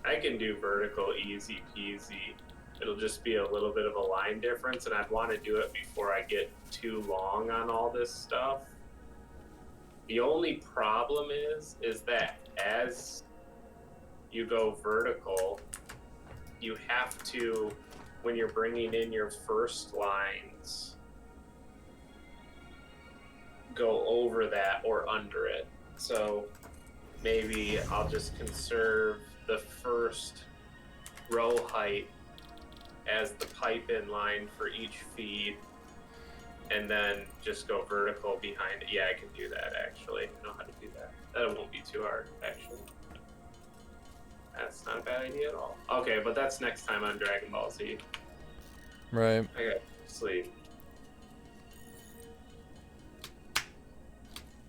I can do vertical easy peasy. It'll just be a little bit of a line difference, and I'd want to do it before I get too long on all this stuff. The only problem is that as you go vertical, you have to, when you're bringing in your first lines, go over that or under it. So maybe I'll just conserve the first row height as the pipe in line for each feed, and then just go vertical behind it. Yeah, I can do that actually. I know how to do that. That won't be too hard actually. That's not a bad idea at all. Okay, but that's next time on Dragon Ball Z. right. I got sleep.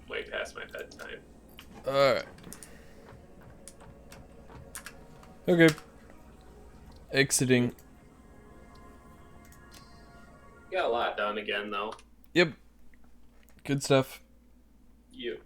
Way past my bedtime. Alright. Okay. Exiting. Got a lot done again though. Yep. Good stuff. You.